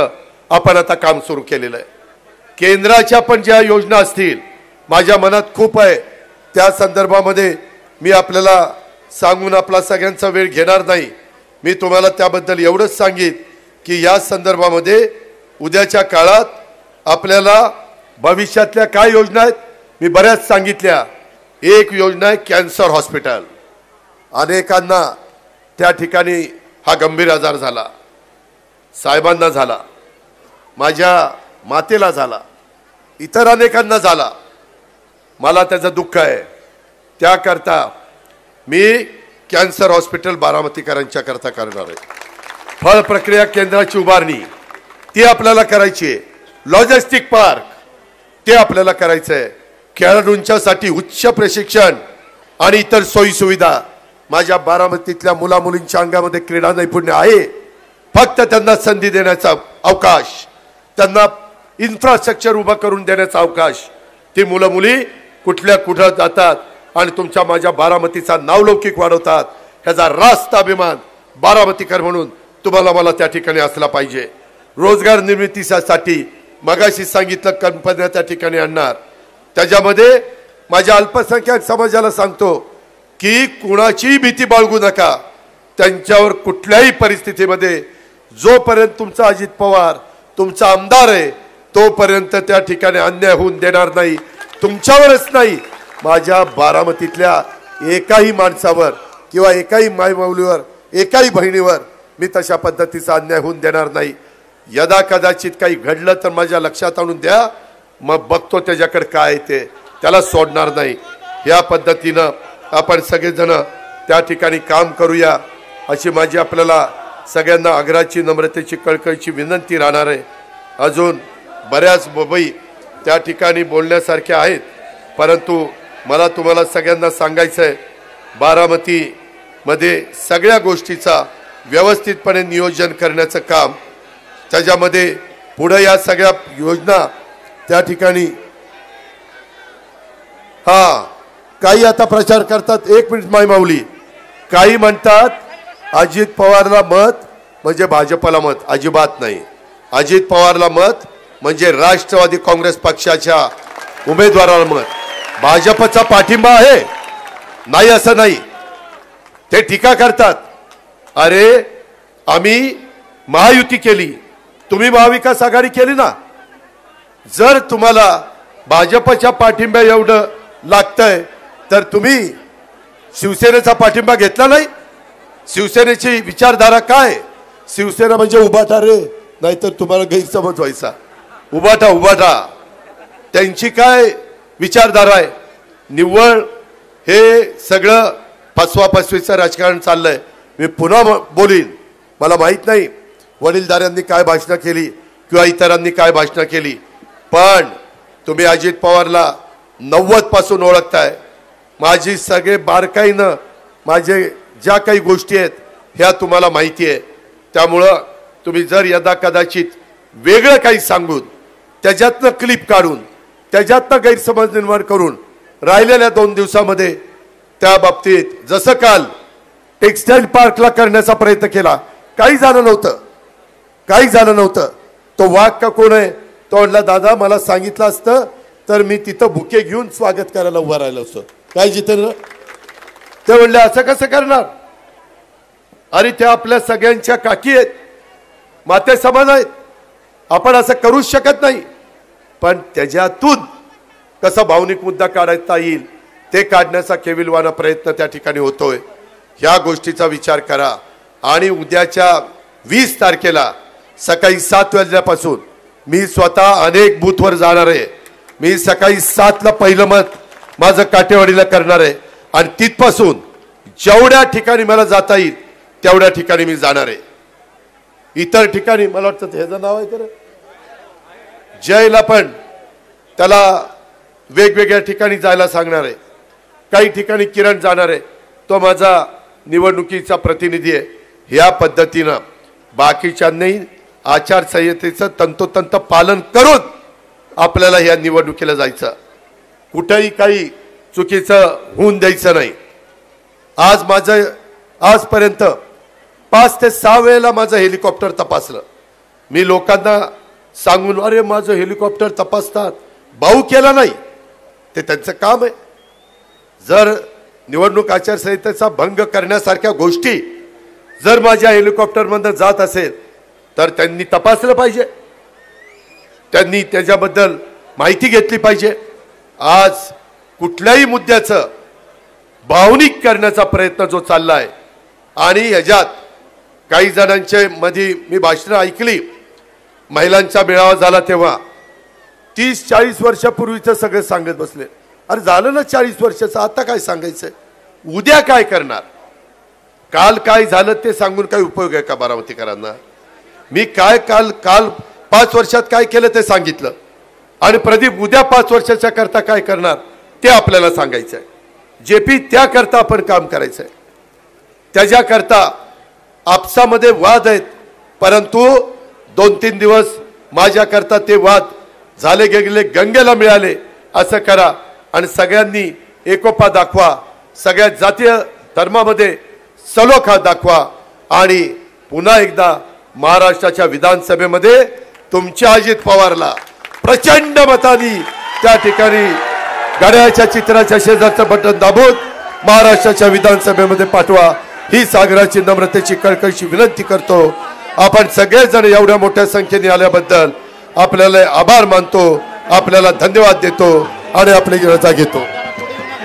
आपण आता काम सुरू केलेलं आहे. केंद्राच्या पण ज्या योजना असतील माझ्या मनात खूप आहे, त्या संदर्भामध्ये मी आपल्याला सांगून आपला सगळ्यांचा वेळ घेणार नाही. मी तुम्हाला त्याबद्दल एवढंच सांगित की या संदर्भामध्ये उद्याच्या काळात आपल्याला भविष्यातल्या काय योजना आहेत मी बऱ्याच सांगितल्या. एक योजना आहे कॅन्सर हॉस्पिटल. अनेकांना त्या ठिकाणी हा गंभीर आजार झाला, साहेबांना झाला, माझ्या मातेला झाला, इतर अनेकांना झाला. मला त्याचं दुःख आहे. त्याकरता मी कॅन्सर हॉस्पिटल बारामतीकरांच्या करता करणार आहे. फळ प्रक्रिया केंद्राची उभारणी ती आपल्याला करायची आहे. लॉजिस्टिक पार्क ते आपल्याला करायचं आहे. खेळाडूंच्यासाठी उच्च प्रशिक्षण आणि इतर सोयी सुविधा. माझ्या बारामतीतल्या मुला मुलींच्या अंगामध्ये क्रीडा नैपुण्य आहे. फक्त त्यांना संधी देण्याचा अवकाश, त्यांना इन्फ्रास्ट्रक्चर उभा करून देण्याचा अवकाश. ती मुलं मुली कुठल्या कुठं जातात आणि तुमच्या माझ्या बारामतीचा नावलौकिक वाढवतात. ह्याचा रास्त अभिमान बारामतीकर म्हणून तुम्हाला मला त्या ठिकाणी असला पाहिजे. रोजगार निर्मितीसाठी मगाशी सांगितलं कंपन्या त्या ठिकाणी आणणार. त्याच्यामध्ये माझ्या अल्पसंख्याक समाजाला सांगतो की कुणाची भीती बाळगू नका. त्यांच्यावर कुठल्याही परिस्थितीमध्ये जोपर्यंत तुमचा अजित पवार तुमचा आमदार आहे तोपर्यंत त्या ठिकाणी अन्याय होऊन देणार नाही. तुमच्यावरच नाही माझ्या बारामतीतल्या एकाही माणसावर किंवा एकाही मायमाऊलीवर एकाही बहिणीवर मी तशा पद्धतीचा अन्याय होऊन देणार नाही. यदा कदाचित काही घडलं तर माझ्या लक्षात आणून द्या, मग बघतो त्याच्याकडे काय ते, त्याला सोडणार नाही. या पद्धतीनं आपण सगळेजण त्या ठिकाणी काम करूया अशी माझी आपल्याला सगळ्यांना आग्रहाची नम्रतेची कळकळीची विनंती राहणार आहे. अजून बऱ्याच बाबी त्या ठिकाणी बोलण्यासारख्या आहेत, परंतु मला तुम्हाला सगळ्यांना सांगायचं आहे, बारामतीमध्ये सगळ्या गोष्टीचा व्यवस्थितपणे नियोजन करण्याचं काम, त्याच्यामध्ये पुढे या सगळ्या योजना त्या ठिकाणी काही आता प्रचार करतात. एक मिनिट मायमाऊली, काही म्हणतात अजित पवारला मत म्हणजे भाजपला मत. अजिबात नाही. अजित पवारला मत म्हणजे राष्ट्रवादी काँग्रेस पक्षाच्या उमेदवाराला मत. भाजपचा पाठिंबा आहे नाही असं नाही. ते टीका करतात, अरे आम्ही महायुती केली, तुम्ही महाविकास आघाडी केली ना. जर तुम्हाला भाजपच्या पाठिंबा एवढं लागतंय तर तुम्ही शिवसेनेचा पाठिंबा घेतला नाही. शिवसेनेची विचारधारा काय? शिवसेना म्हणजे उभाटा रे, नाहीतर तुम्हाला गैरसमज व्हायचा. उभाटा त्यांची काय विचारधारा आहे? निव्वळ हे सगळं फसवाफसवीचं राजकारण चाललंय. मी पुन्हा बोलीन, मला माहित नाही वडीलधाऱ्यांनी काय भाषणं केली किंवा इतरांनी काय भाषणं केली, पण तुम्ही अजित पवारला 90 पासून ओळखताय. माझी सगळे बारकाईनं माझे ज्या काही गोष्टी आहेत ह्या तुम्हाला माहिती आहे. त्यामुळं तुम्ही जर यदा कदाचित वेगळं काही सांगून त्याच्यातनं क्लिप काढून त्याच्यातनं गैरसमज निर्माण करून राहिलेल्या 2 दिवसामध्ये त्या बाबतीत जसं काल टेक्सटाईल पार्कला करण्याचा प्रयत्न केला, काही झालं नव्हतं. तो वाघ का कोण आहे? तो म्हणला, दादा मला सांगितलं असतं तर मी तिथं बुके घेऊन स्वागत करायला उभा राहिलो असतो. काय जितेंद्र? ते म्हणले असं कसं करणार? अरे त्या आपल्या सगळ्यांच्या काकी आहेत, माते समान आहेत, आपण असं करूच शकत नाही. पण त्याच्यातून कसा भावनिक मुद्दा काढता येईल ते काढण्याचा केविलवाना प्रयत्न त्या ठिकाणी होतोय. ह्या गोष्टीचा विचार करा. आणि उद्याच्या 20 तारखेला सकाळी 7 वाजल्यापासून मी स्वतः अनेक बूथवर जाणार आहे. मी सकाळी 7ला पहिलं मत माझं काटेवाडीला करणार आहे आणि तिथपासून जेवढ्या ठिकाणी मला जाता येईल तेवढ्या ठिकाणी मी जाणार आहे. इतर ठिकाणी मला वाटतं ह्याचं नाव आहे तर जयला पण त्याला वेगवेगळ्या ठिकाणी जायला सांगणार आहे. काही ठिकाणी किरण जाणार आहे, तो माझा निवडणुकीचा प्रतिनिधी आहे. ह्या पद्धतीनं बाकीच्यांनी आचारसंहितेचं तंतोतंत पालन करून आपल्याला ह्या निवडणुकीला जायचं. कुठेही काही चुकीचं होऊन द्यायचं नाही. आजपर्यंत 5 ते 6 वेळेला माझं हेलिकॉप्टर तपासलं. मी लोकांना सांगून अरे माझं हेलिकॉप्टर तपासतात, भाऊ केला नाही, ते त्यांचं काम आहे. जर निवडणूक आचारसंहितेचा भंग करण्यासारख्या गोष्टी जर माझ्या हेलिकॉप्टरमधून जात असेल तर त्यांनी तपासलं पाहिजे, त्यांनी त्याच्याबद्दल माहिती घेतली पाहिजे. आज कुठल्याही मुद्द्याचं भावनिक करण्याचा प्रयत्न जो चालला आहे आणि ह्याच्यात काही जणांच्या मध्ये मी भाषणं ऐकली, महिलांचा मेळावा झाला तेव्हा 30-40 वर्षापूर्वीचं सगळे सांगत बसले. अरे झालं ना 40 वर्षाचं, आता काय सांगायचंय? उद्या काय करणार? काल काय झालं ते सांगून काय उपयोग आहे का बारामतीकरांना? मी काल 5 वर्षात काय केलं ते सांगितलं आणि प्रदीप उद्या 5 वर्षाच्या करता काय करणार ते आपल्याला सांगायचंय. जेपी त्याकरता आपण काम करायचंय. त्याच्याकरता आपसामध्ये वाद आहेत, परंतु 2-3 दिवस माझ्याकरता ते वाद झाले गेले गंगेला मिळाले असं करा आणि सगळ्यांनी एकोपा दाखवा, सगळ्या जातीय धर्मामध्ये सलोखा दाखवा आणि पुन्हा एकदा महाराष्ट्राच्या विधानसभेमध्ये तुमच्या अजित पवारला प्रचंड मतांनी त्या ठिकाणी घड्याळाच्या चित्राच्या शेजारचं बटन दाबून महाराष्ट्राच्या विधानसभेमध्ये पाठवा ही सागराची नम्रतेची कळकळीची विनंती करतो. आपण सगळेजण एवढ्या मोठ्या संख्येने आल्याबद्दल आपल्याला आभार मानतो, आपल्याला धन्यवाद देतो आणि आपली रजा घेतो.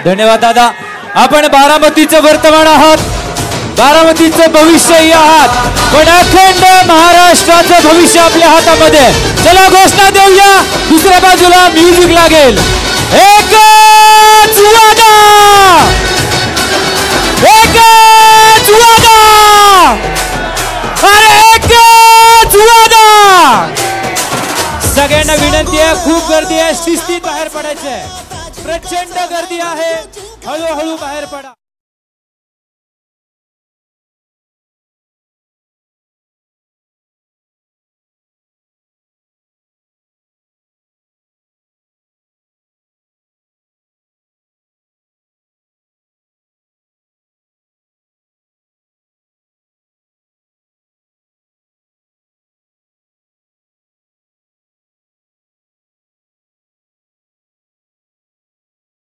धन्यवाद दादा. आपण बारामतीचं वर्तमान आहात, बारामतीचं भविष्यही आहात, पण अखंड महाराष्ट्राचं भविष्य आपल्या हातामध्ये. चला घोषणा देऊया. दुसऱ्या बाजूला म्युझिक लागेल. एकच वादा, एकच वादा, अरे एकच वादा. सगळ्यांना विनंती आहे, खूप गर्दी आहे, शिस्तीत बाहेर पडायचंय. प्रचंड गर्दी आहे, हळूहळू बाहेर पडा.